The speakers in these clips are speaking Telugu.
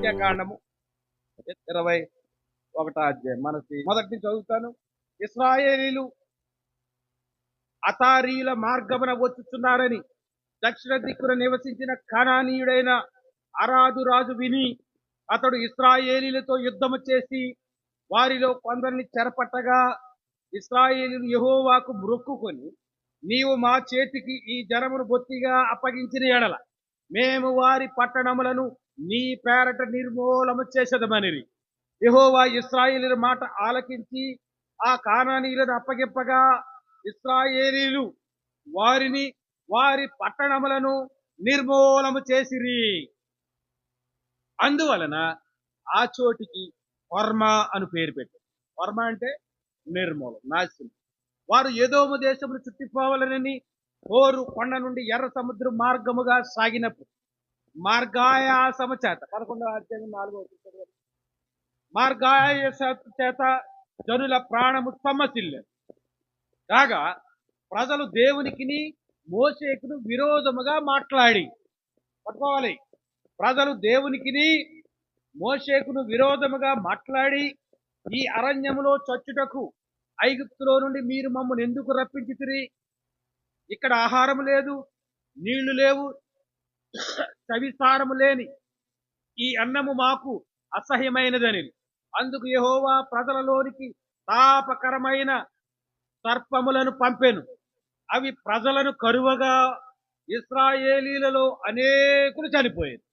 సంఖ్యాకాండము 21వ అధ్యాయం. మనకి మొదటి నుంచి చదువుతాను. ఇశ్రాయేలీలు అతారీల మార్గమున వచ్చుచున్నారని దక్షిణ దిక్కున నివసించిన కనానీయుడైన అరాదు రాజు విని అతడు ఇశ్రాయేలీలతో యుద్ధము చేసి వారిలో కొందరిని చెరపట్టగా ఇశ్రాయేలీలు యెహోవాకు మొక్కుకొని, నీవు మా చేతికి ఈ జనమును బొత్తిగా అప్పగించిన ఎడల మేము వారి పట్టణములను నీ పేరట నిర్మూలము చేసేదమనిరి. యెహోవా ఇశ్రాయేలీల మాట ఆలకించి ఆ కానానీయులను అప్పగింపగా ఇశ్రాయేలీలు వారిని వారి పట్టణములను నిర్మూలము చేసిరి. అందువలన ఆ చోటికి వర్మ అని పేరు పెట్టారు. వర్మ అంటే నిర్మూలం, నాశనం. వారు ఎదోము దేశమును చుట్టిపోవాలనని హోరు కొండ నుండి ఎర్ర సముద్రం మార్గముగా సాగినప్పుడు మార్గాయాసము చేత 11వ అధ్యాయం 4వ వచనం, మార్గాయాసము చేత జనుల ప్రాణము సొమ్మసిల్లారు. కాగా ప్రజలు దేవునికిని మోషేకును విరోధముగా మాట్లాడి, పట్టుకోవాలి, ప్రజలు దేవునికిని మోషేకును విరోధముగా మాట్లాడి, ఈ అరణ్యములో చచ్చుటకు ఐగుప్తులో నుండి మీరు మమ్మల్ని ఎందుకు రప్పించితిరి? ఇక్కడ ఆహారము లేదు, నీళ్లు లేవు, చవిసారము లేని ఈ అన్నము మాకు అసహ్యమైనదని. అందుకు యెహోవా ప్రజలలోనికి తాపకరమైన సర్పములను పంపెను. అవి ప్రజలను కరువగా ఇశ్రాయేలీలలో అనేకులు చనిపోయారు.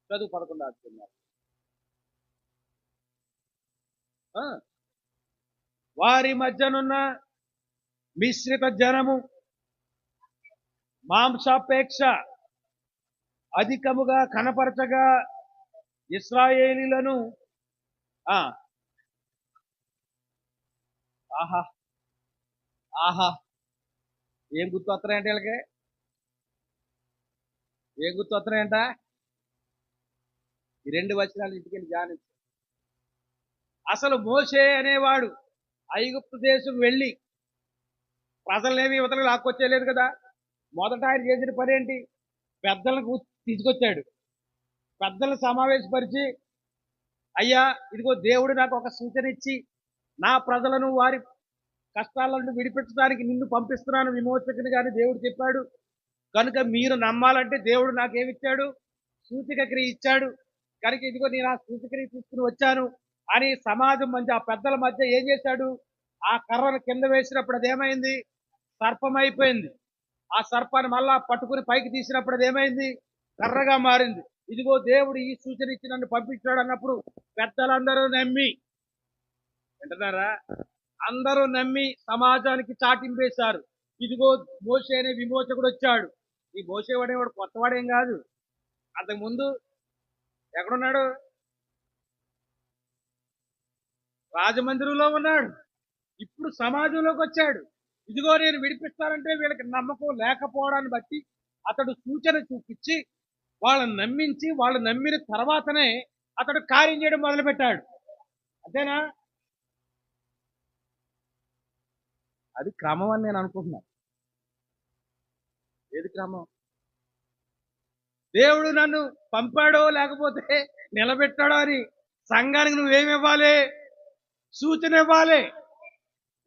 చదువు 11వ అధ్యాయం. వారి మధ్యనున్న మిశ్రిత జనము మాంసాపేక్ష అధికముగా కనపరచగా ఇశ్రాయేలీలను ఆహా ఆహా ఏం గుర్తు వస్తున్నాయంట వీళ్ళకి? ఏం గుర్తు వస్తున్నాయంట? ఈ 2 వచనాలు ఇంటికి ధ్యానించు. అసలు మోషే అనేవాడు ఐగుప్తు దేశం వెళ్ళి ప్రజలనేమి యువతలు లాక్కొచ్చేయలేదు కదా. మొదట ఆయన చేసిన పని ఏంటి? పెద్దలకు తీసుకొచ్చాడు. పెద్దలను సమావేశపరిచి, అయ్యా ఇదిగో దేవుడు నాకు ఒక సూచన ఇచ్చి నా ప్రజలను వారి కష్టాల నుండి విడిపించడానికి నిన్ను పంపిస్తున్నాను విమోచకుని గాని దేవుడు చెప్పాడు కనుక మీరు నమ్మాలంటే దేవుడు నాకేమిచ్చాడు? సూచక క్రియ ఇచ్చాడు. కనుక ఇదిగో నేను ఆ సూచక్రియ తీసుకుని వచ్చాను అని సమాజం మధ్య, ఆ పెద్దల మధ్య ఏం చేశాడు? ఆ కర్రను కింద వేసినప్పుడు అదేమైంది? సర్పం అయిపోయింది. ఆ సర్పాన్ని మళ్ళా పట్టుకుని పైకి తీసినప్పుడు అదేమైంది? కర్రగా మారింది. ఇదిగో దేవుడు ఈ సూచన ఇచ్చి నన్ను పంపించాడు అన్నప్పుడు పెద్దలందరూ నమ్మి, వింటున్నారా? అందరూ నమ్మి సమాజానికి చాటింపేశారు. ఇదిగో మోషే అనే విమోచకుడు వచ్చాడు. ఈ మోషే వాడేవాడు కొత్తవాడేం కాదు. అంతకుముందు ఎక్కడున్నాడు? రాజమందిరంలో ఉన్నాడు. ఇప్పుడు సమాజంలోకి వచ్చాడు. ఇదిగో నేను విడిపిస్తానంటే వీళ్ళకి నమ్మకం లేకపోవడాన్ని బట్టి అతడు సూచన చూపించి వాళ్ళని నమ్మించి, వాళ్ళు నమ్మిన తర్వాతనే అతడు కార్యం చేయడం మొదలుపెట్టాడు. అంతేనా? అది క్రమం అని నేను అనుకుంటున్నాను. ఏది క్రమం? దేవుడు నన్ను పంపాడో లేకపోతే నిలబెట్టాడో అని సంఘానికి నువ్వేమి ఇవ్వాలి? సూచన ఇవ్వాలి.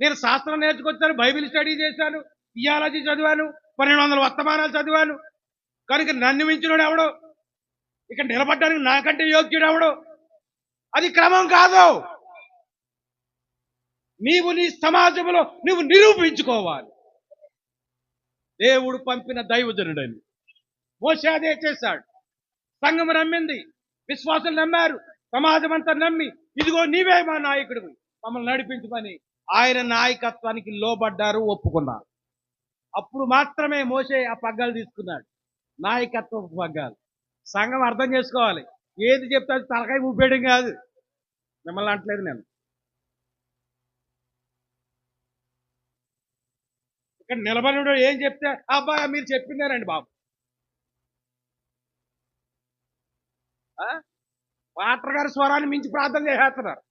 నేను శాస్త్రం నేర్చుకొచ్చాను, బైబిల్ స్టడీ చేశాను, థియాలజీ చదివాను, 1200 వర్తమానాలు చదివాను కనుక నన్ను మించినోడు ఎవడో, ఇక్కడ నిలబడ్డానికి నాకంటే యోగ్యుడు ఎవడో. అది క్రమం కాదు. నీవు నీ సమాజంలో నువ్వు నిరూపించుకోవాలి దేవుడు పంపిన దైవజనుడని. మోషే అదే చేశాడు. సంఘం నమ్మింది, విశ్వాసులు నమ్మారు, సమాజం అంతా నమ్మి ఇదిగో నీవే మా నాయకుడు, మమ్మల్ని నడిపించమని ఆయన నాయకత్వానికి లోబడ్డారు, ఒప్పుకున్నారు. అప్పుడు మాత్రమే మోషే ఆ పగ్గాలు తీసుకున్నాడు, నాయకత్వ పగ్గాలు. సంఘం అర్థం చేసుకోవాలి. ఏది చెప్తే అది తలకాయ ఊపేయడం కాదు. మిమ్మల్ని అంటలేదు నేను. ఇక్కడ నిలబడి ఏం చెప్తే అబ్బాయి మీరు చెప్పిందేనండి బాబు. పాటర్ గారి స్వరాన్ని మించి ప్రార్థన చేసేస్తున్నారు.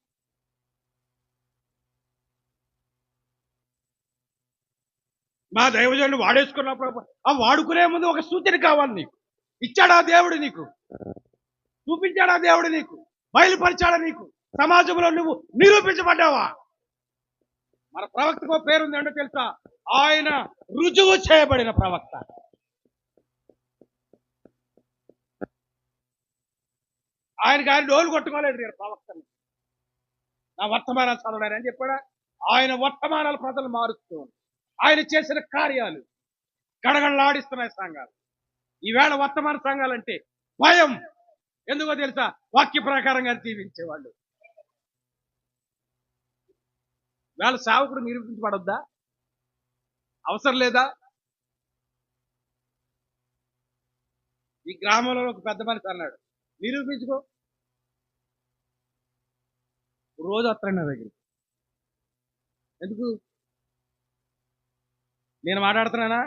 మా దైవజనుడు వాడేసుకున్నప్పుడు ఆ వాడుకునే ముందు ఒక సూచన కావాలి నీకు. ఇచ్చాడా దేవుడు నీకు? చూపించాడా దేవుడు నీకు? బయలుపరిచాడా నీకు? సమాజంలో నువ్వు నిరూపించబడ్డావా? మన ప్రవక్తకు పేరుంది ఏంటో తెలుసా? ఆయన రుజువు చేయబడిన ప్రవక్త. ఆయన డోలు కొట్టుకోలేదు నేను ప్రవక్తని, నా వర్తమానాలు చదవడానికి అని చెప్పాడా? ఆయన వర్తమానాలు ప్రజలు మారుస్తూ ఆయన చేసిన కార్యాలు గడగడలాడిస్తున్నాయి సంఘాలు. ఈవేళ వర్తమాన సంఘాలంటే భయం. ఎందుకో తెలుసా? వాక్య ప్రకారంగా జీవించేవాళ్ళు. వేళ సేవకుడు నిరూపించబడొద్దా? అవసరం లేదా? ఈ గ్రామంలో ఒక పెద్ద మనిషి అన్నాడు, నిరూపించుకో. రోజు వస్తాడు నా దగ్గర. ఎందుకు? నేను మాట్లాడుతున్నానా?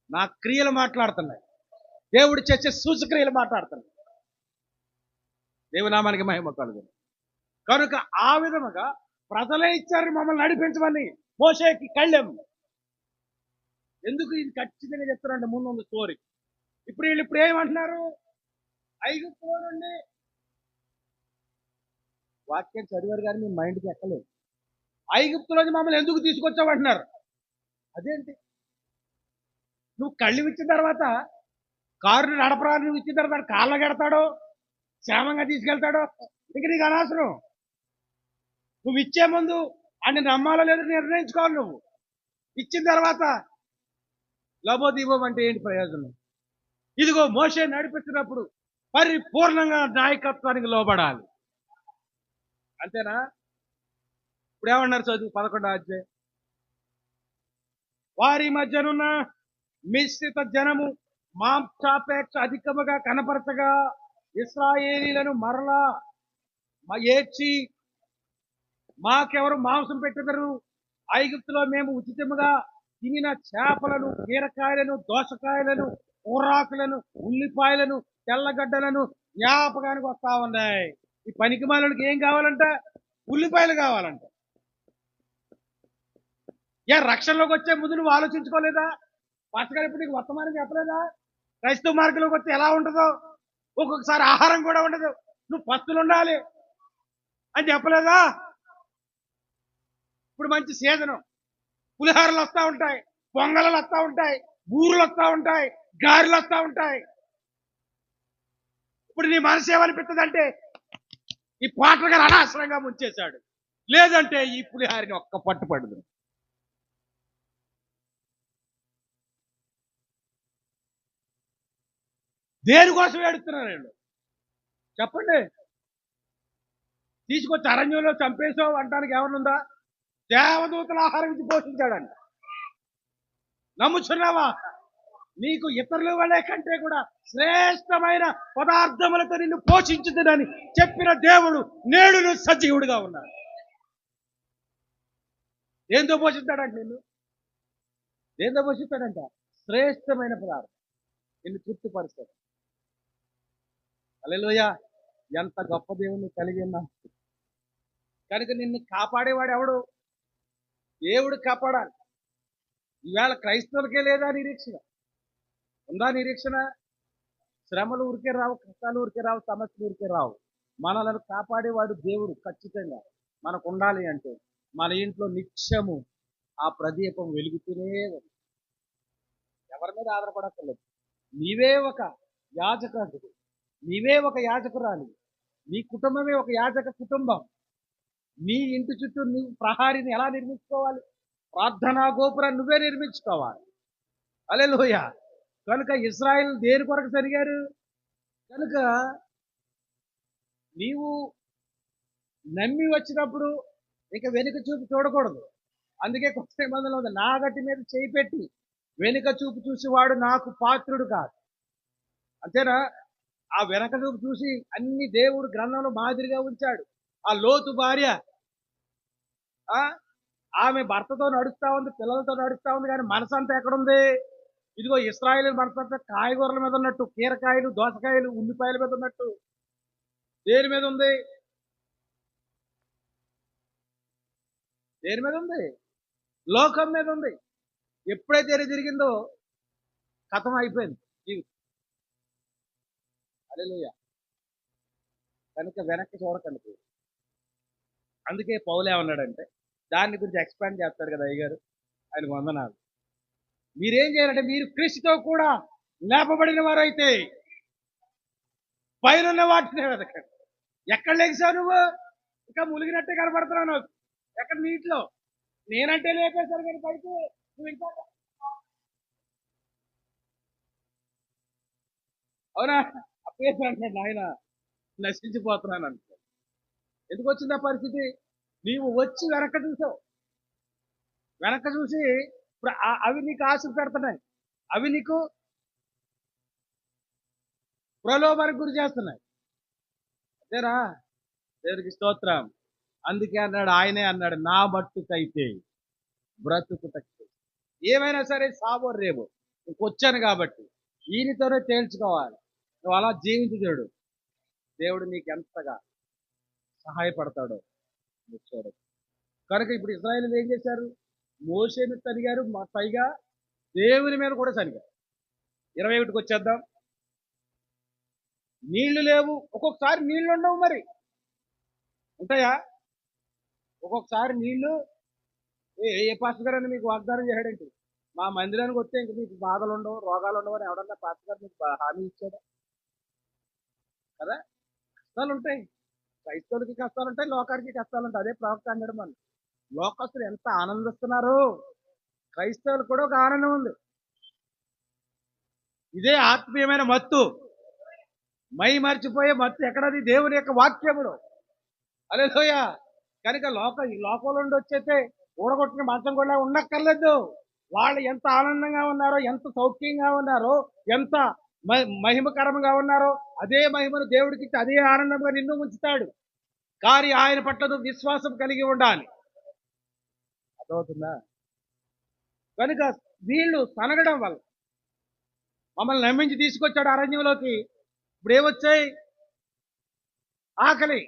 నా క్రియలు మాట్లాడుతున్నాయి. దేవుడు చేసే సూచక్రియలు మాట్లాడుతున్నాయి. దేవునామానికి మహిమ కలుగును. కనుక ఆ విధముగా ప్రజలే ఇచ్చారు మమ్మల్ని నడిపించమని మోషేకి కళ్ళెం. ఎందుకు ఇది ఖచ్చితంగా చెప్తారంటే ముందు స్టోరీ. ఇప్పుడు ఏమంటున్నారు? ఐగుప్తులో నుండి వాక్యం చదివారు కానీ మీ మైండ్కి ఎక్కలేదు. ఐగుప్తులోని మమ్మల్ని ఎందుకు తీసుకొచ్చావంటున్నారు. అదేంటి? నువ్వు కళ్ళు ఇచ్చిన తర్వాత, కారుని నడపరా, నువ్వు ఇచ్చిన తర్వాత కాళ్ళ గెడతాడో క్షేమంగా తీసుకెళ్తాడో ఇంక నీకు అనవసరం. నువ్వు ఇచ్చే ముందు అన్ని నమ్మాలో లేదో నిర్ణయించుకోవాలి. నువ్వు ఇచ్చిన తర్వాత లబోదీపం అంటే ఏంటి ప్రయోజనం? ఇదిగో మోషే నడిపించినప్పుడు పరిపూర్ణంగా నాయకత్వానికి లోబడాలి. అంతేనా? ఇప్పుడు ఏమన్నారు? చదువు 11వ అధ్యాయం. వారి మధ్యనున్న మిశ్రిత జనము మాంసాపేక్ష అధికముగా కనపరచగా ఇశ్రాయేలీలను మరలా ఏడ్చి, మాకెవరు మాంసం పెట్టెదరు? ఐగుప్తులో మేము ఉచితముగా తినిన చేపలను, బీరకాయలను, దోసకాయలను, కూరాకులను, ఉల్లిపాయలను, తెల్లగడ్డలను జ్ఞాపకానికి వస్తా ఉన్నాయి. ఈ పనికి మాలకి ఏం కావాలంట? ఉల్లిపాయలు కావాలంట. రక్షణలోకి వచ్చే ముందు నువ్వు ఆలోచించుకోలేదా? పాస్టర్ ఇప్పుడు నీకు వర్తమానం చెప్పలేదా? క్రైస్తవ మార్గంలోకి వస్తే ఎలా ఉంటుందో? ఒక్కొక్కసారి ఆహారం కూడా ఉండదు, నువ్వు పస్తులు ఉండాలి అని చెప్పలేదా? ఇప్పుడు మంచి సీజను, పులిహారలు వస్తూ ఉంటాయి, పొంగలు వస్తూ ఉంటాయి, బూరులు వస్తూ ఉంటాయి, గారెలు వస్తూ ఉంటాయి. ఇప్పుడు నీ మనసు ఏమనిపిస్తుందంటే ఈ పాటలు గారు అనవసరంగా ముంచేశాడు, లేదంటే ఈ పులిహారిని ఒక్క పట్టుపడదు. దేనికోసం ఏడుస్తున్నారు వీళ్ళు? చెప్పండి. తీసుకొచ్చి అరణ్యంలో చంపేసావు అంటానికి ఏమనుందా? దేవదూతల ఆహారం ఇచ్చి పోషించాడంట. నమ్ముచున్నావా? నీకు ఇతరుల వలె కంటే కూడా శ్రేష్టమైన పదార్థములతో నిన్ను పోషించుతుందని చెప్పిన దేవుడు నేడు సజీవుడిగా ఉన్నాడు. దేంతో పోషిస్తాడంట నిన్ను? దేంతో పోషిస్తాడంట? శ్రేష్టమైన పదార్థం నిన్ను తృప్తిపరుస్తాడు. హల్లెలూయా! ఎంత గొప్ప దేవుణ్ణి కలిగి ఉన్నా. కనుక నిన్ను కాపాడేవాడు ఎవడు? దేవుడు కాపాడాలి. ఈవేళ క్రైస్తవులకే లేదా నిరీక్షణ? ఉందా నిరీక్షణ? శ్రమలు ఊరికే రావు, కష్టాలు ఊరికే రావు, సమస్యలు ఊరికే రావు. మనలను కాపాడేవాడు దేవుడు. ఖచ్చితంగా మనకు ఉండాలి అంటే మన ఇంట్లో నిత్యము ఆ ప్రదీపం వెలుగుతూనే ఉంది. ఎవరి మీద ఆధారపడక్కర్లేదు. నీవే ఒక యాజకుడు, నీవే ఒక యాజకురాలి, నీ కుటుంబమే ఒక యాజక కుటుంబం. నీ ఇంటి చుట్టూ నువ్వు ప్రహారిని ఎలా నిర్మించుకోవాలి? ప్రార్థనా గోపురాన్ని నువ్వే నిర్మించుకోవాలి. హల్లెలూయా! కనుక ఇశ్రాయేలు దేని కొరకు జరిగారు? కనుక నీవు నమ్మి వచ్చినప్పుడు ఇక వెనుక చూపు చూడకూడదు. అందుకే కొత్త నిబంధనలో ఉంది, నా గట్టి మీద చేయి పెట్టి వెనుక చూపు చూసేవాడు నాకు పాత్రుడు కాదు. అంతేనా? ఆ వెనక చూపు చూసి అన్ని దేవుడు గ్రంథంలో మాదిరిగా ఉంచాడు. ఆ లోతు భార్య ఆమె భర్తతో నడుస్తా ఉంది, పిల్లలతో నడుస్తా ఉంది, కానీ మనసంతా ఎక్కడుంది? ఇదిగో ఇశ్రాయేలు మనసంతా కాయగూరల మీద ఉన్నట్టు, కీరకాయలు, దోసకాయలు, ఉల్లిపాయల మీద ఉన్నట్టు. దేని మీద ఉంది? దేని మీద ఉంది? లోకం మీద ఉంది. ఎప్పుడైతే జరిగిందో కథం అయిపోయింది జీవితం. హల్లెలూయా! కనుక వెనక్కి చూడకండి. అందుకే పౌలు ఏమన్నాడంటే దాని గురించి ఎక్స్పాండ్ చేస్తాడు కదా అయ్యగారు, ఆయన వందనాలు. మీరేం చేయాలంటే మీరు క్రీస్తుతో కూడా లేపబడిన వారైతే పైన వాటినే వెతకండి. ఎక్కడ లేచావు నువ్వు? ఇంకా ములిగినట్టే కనబడుతున్నావు నాకు. ఎక్కడ నీటిలో? నేనంటే లేపేశాను కానీ పైకి నువ్వు ఇంకా. అవునా? అప్పేసి అంటాడు ఆయన, నశించిపోతున్నాను అంటే. ఎందుకు వచ్చింది ఆ పరిస్థితి? నీవు వచ్చి వెనక చూసావు. వెనక చూసి ఇప్పుడు అవి నీకు ఆశలు పెడుతున్నాయి, అవి నీకు ప్రలోభానికి గురి చేస్తున్నాయి. అంతేనా? దేవుడికి స్తోత్రం. అందుకే అన్నాడు, ఆయనే అన్నాడు, నా మట్టుకైతే బ్రతుకుటకు ఏమైనా సరే సాబో రేబో ఇంకొచ్చాను కాబట్టి ఈయనతోనే తేల్చుకోవాలి. నువ్వు అలా జీవించి చూడు, దేవుడు నీకు ఎంతగా సహాయపడతాడో నువ్వు చూడదు. కనుక ఇప్పుడు ఇశ్రాయేలీయులు ఏం చేశారు? మోషేను తనిగారు, పైగా దేవుని మీద కూడా తనిగారు. 21కి వచ్చేద్దాం. నీళ్లు లేవు. ఒక్కొక్కసారి నీళ్లు ఉండవు, మరి ఉంటాయా? ఒక్కొక్కసారి నీళ్లు ఏ పాస్టర్ గారు అని మీకు వాగ్దానం చేయడండి, మా మందిరానికి వస్తే ఇంక మీకు బాధలు ఉండవు, రోగాలు ఉండవు అని ఎవడన్నా పాస్టర్ గారు మీకు హామీ ఇచ్చాడా? కదా, కష్టాలు ఉంటాయి. క్రైస్తవులకి కష్టాలు ఉంటాయి, లోకానికి కష్టాలు ఉంటాయి. అదే ప్రవక్త అన్నాడు. మనం లోకస్తులు ఎంత ఆనందిస్తున్నారు, క్రైస్తవులు కూడా ఒక ఆనందం ఉంది. ఇదే ఆత్మీయమైన మత్తు. మై మర్చిపోయే మత్తు ఎక్కడది? దేవుని యొక్క వాక్యములో. హల్లెలూయా. కనుక ఈ లోకంలో నుండి వచ్చేస్తే ఊడగొట్టిన మంచం కూడా ఉండక్కర్లేదు. వాళ్ళు ఎంత ఆనందంగా ఉన్నారో, ఎంత సౌఖ్యంగా ఉన్నారో, ఎంత మహిమకరంగా ఉన్నారో, అదే మహిమను దేవుడికి అదే ఆనందంగా నిన్ను ఉంచుతాడు. కానీ ఆయన పట్ల నువ్వు విశ్వాసం కలిగి ఉండాలి. అర్థమవుతుందా? కనుక వీళ్ళు సనగడం వల్ల మమ్మల్ని నమ్మించి తీసుకొచ్చాడు అరణ్యంలోకి. ఇప్పుడు ఏమొచ్చాయి? ఆకలి,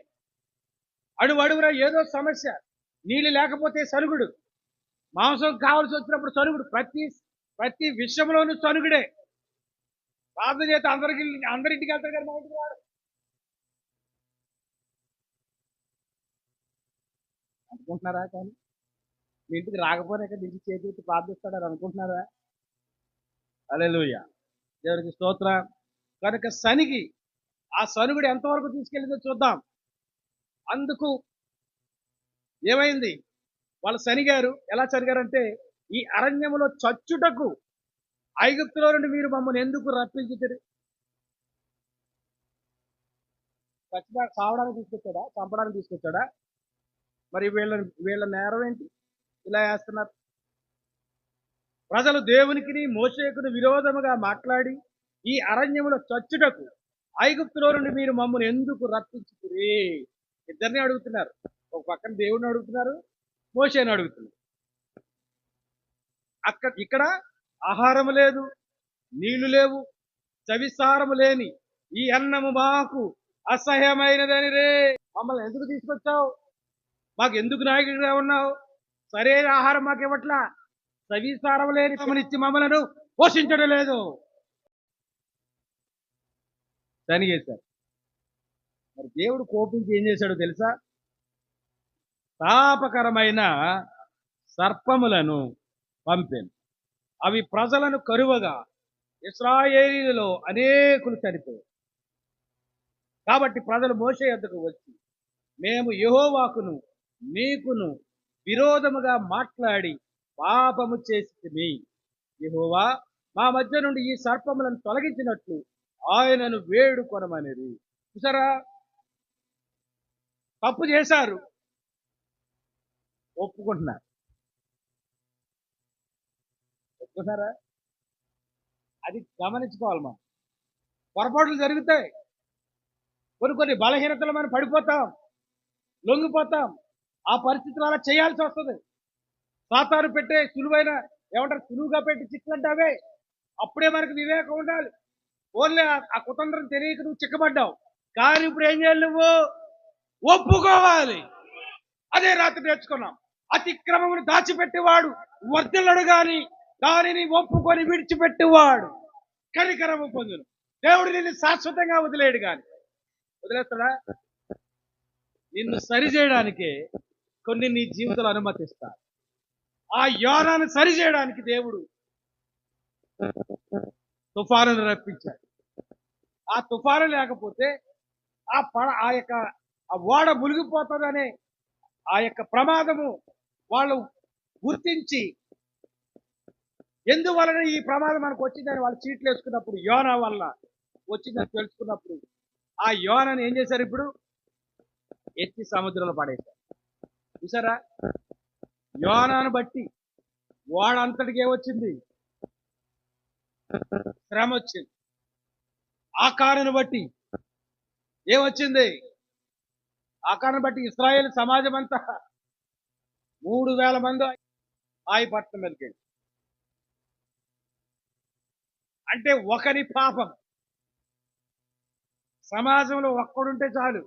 అడుగురా ఏదో సమస్య, నీళ్ళు లేకపోతే సరుగుడు, మాంసం కావాల్సి వచ్చినప్పుడు సరుగుడు, ప్రతి విషయంలోనూ సరుగుడే. ప్రార్థన చేస్తే అందరింటికి వెళ్తారు కదా, మా ఇంటికి రాడు అనుకుంటున్నారా? కానీ మీ ఇంటికి రాకపోయినా ఇంటికి చేతి ఎత్తి ప్రార్థిస్తాడని అనుకుంటున్నారా? హల్లెలూయా. దేవుడికి స్తోత్రం. కనుక ఆ సనుగుడు ఎంతవరకు తీసుకెళ్ళిందో చూద్దాం. అందుకు ఏమైంది? వాళ్ళు సనిగారు. ఎలా సనిగారంటే, ఈ అరణ్యములో చచ్చుటకు ఐగుప్తులో నుండి మీరు మమ్మల్ని ఎందుకు రప్పించుతారు? చచ్చిగా సావడానికి తీసుకొచ్చాడా? చంపడానికి తీసుకొచ్చాడా? మరి వీళ్ళ నేరం ఏంటి? ఇలా వేస్తున్నారు. ప్రజలు దేవునికి మోషేకును విరోధముగా మాట్లాడి ఈ అరణ్యములో చచ్చుటకు ఐగుప్తులో నుండి మీరు మమ్మల్ని ఎందుకు రప్పించుతురే? ఇద్దరిని అడుగుతున్నారు. ఒక పక్కన దేవుడిని అడుగుతున్నారు, మోషేని అడుగుతున్నారు. ఇక్కడ ఆహారము లేదు, నీళ్లు లేవు, చవిసారము లేని ఈ అన్నము మాకు అసహ్యమైనదని రే. మమ్మల్ని ఎందుకు తీసుకొచ్చావు? మాకు ఎందుకు నాయకుడిగా ఉన్నావు? సరైన ఆహారం మాకు ఇవ్వట్లా, చవిసారం లేని ఇచ్చి మమ్మలను పోషించడం లేదు. చేశారు. మరి దేవుడు కోపించి ఏం చేశాడో తెలుసా? తాపకరమైన సర్పములను పంపాను. అవి ప్రజలను కరువగా ఇశ్రాయేలీయులలో అనేకులు చనిపోయారు. కాబట్టి ప్రజలు మోషే యొద్దకు వచ్చి, మేము యెహోవాకును నీకును విరోధముగా మాట్లాడి పాపము చేసితిమి. యెహోవా మా మధ్య నుండి ఈ సర్పములను తొలగించినట్లు ఆయనను వేడుకొనమనేది. చూసారా? తప్పు చేశారు, ఒప్పుకుంటున్నారా? అది గమనించుకోవాలి. మనం పొరపాట్లు జరుగుతాయి, కొన్ని బలహీనతలు మనం పడిపోతాం, లొంగిపోతాం. ఆ పరిస్థితులు అలా చేయాల్సి వస్తుంది. సాతాను పెట్టే సులువుగా పెట్టి చిక్కులంటావే, అప్పుడే మనకు వివేకం ఉండాలి. ఓన్లీ ఆ కుతంత్రం తెలియక నువ్వు చిక్కబడ్డావు. కానీ ఇప్పుడు ఏం చేయాలి? నువ్వు ఒప్పుకోవాలి. అదే రాత్రి నేర్చుకున్నాం. అతిక్రమమును దాచిపెట్టేవాడు వర్ధిల్లడు గాని దానిని ఒప్పుకొని విడిచిపెట్టేవాడు కనికరము పొందును. దేవుడు నిన్ను శాశ్వతంగా వదిలేడు. గాని వదిలేస్తాడా? నిన్ను సరి చేయడానికే కొన్ని నీ జీవితంలో అనుమతిస్తారు. ఆ యోనాను సరి చేయడానికి దేవుడు తుఫానును రప్పించాడు. ఆ తుఫాను లేకపోతే ఆ యొక్క ఆ ఓడ మునిగిపోతుందనే ఆ యొక్క ప్రమాదము వాళ్ళు గుర్తించి ఎందువలన ఈ ప్రమాదం మనకు వచ్చిందని వాళ్ళు చీట్లు వేసుకున్నప్పుడు యోనా వల్ల వచ్చిందని తెలుసుకున్నప్పుడు ఆ యోనాని ఏం చేశారు? ఇప్పుడు ఎత్తి సముద్రంలో పడేశారు. చూసారా? యోనాను బట్టి ఓడంతటికి ఏమొచ్చింది? శ్రమ వచ్చింది. ఆకారుని బట్టి ఏమొచ్చింది? ఆకారుని బట్టి ఇశ్రాయేల్ సమాజం అంతా 3,000 మంది ఆయపట్నం మీదకి. అంటే ఒకరి పాపం. సమాజంలో ఒక్కడుంటే చాలు,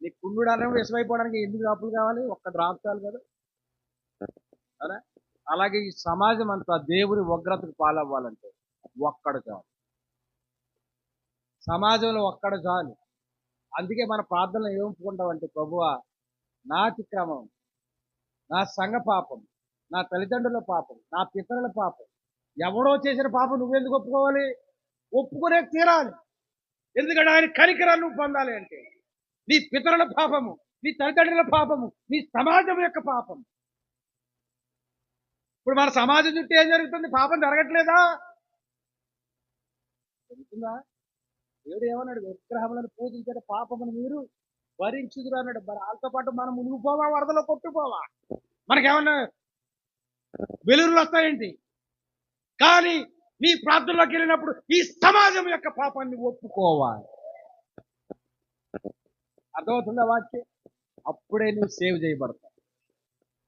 నీ కుండు అన్నం విషమైపోవడానికి ఎందుకు డ్రాపులు కావాలి? ఒక్క డ్రాప్ చాలు కదా. అవునా? అలాగే ఈ సమాజం అంతా దేవుని ఉగ్రతకు పాలవ్వాలంటే ఒక్కడు చాలు. సమాజంలో ఒక్కడు చాలు. అందుకే మన ప్రార్థనలు ఏమనుకుంటామంటే, ప్రభువా నా అతిక్రమం, నా సంఘ పాపం, నా తల్లిదండ్రుల పాపం, నా పితరుల పాపం, ఎవడో చేసిన పాపం నువ్వెందుకు ఒప్పుకోవాలి? ఒప్పుకునే తీరాలి. ఎందుకంటే ఆయన కనికరాన్ని నువ్వు పొందాలి అంటే నీ పితరుల పాపము, నీ తల్లిదండ్రుల పాపము, నీ సమాజం యొక్క పాపం. ఇప్పుడు మన సమాజం చుట్టూ ఏం జరుగుతుంది? పాపం జరగట్లేదా? జరుగుతుందా? దేవుడు ఏమన్నాడు? విగ్రహములను పూజించే పాపమును మీరు భరించుదురు అన్నాడు. మరి వాళ్ళతో పాటు మనం మునిగిపోవా, వరదలో కొట్టుకోవా? మనకేమన్నా వెలుగులు వస్తాయేంటి? కానీ నీ ప్రార్థనలోకి వెళ్ళినప్పుడు ఈ సమాజం యొక్క పాపాన్ని ఒప్పుకోవాలి. అర్థమవుతుందా వాక్యం? అప్పుడే నువ్వు సేవ్ చేయబడతావు.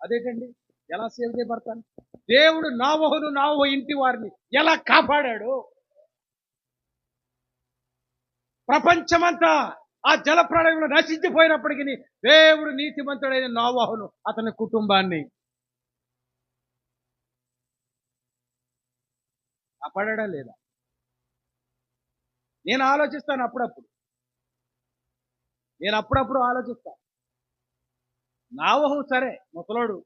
అదేంటండి, ఎలా సేవ్ చేయబడతాను? దేవుడు నోవహు ఇంటి వారిని ఎలా కాపాడాడు? ప్రపంచమంతా ఆ జల ప్రళయంలో నశించిపోయినప్పటికీ దేవుడు నీతిమంతుడైన నోవహును అతని కుటుంబాన్ని కాపాడా లేదా? నేను ఆలోచిస్తాను అప్పుడప్పుడు ఆలోచిస్తాను. నోవహు సరే ముసలోడు,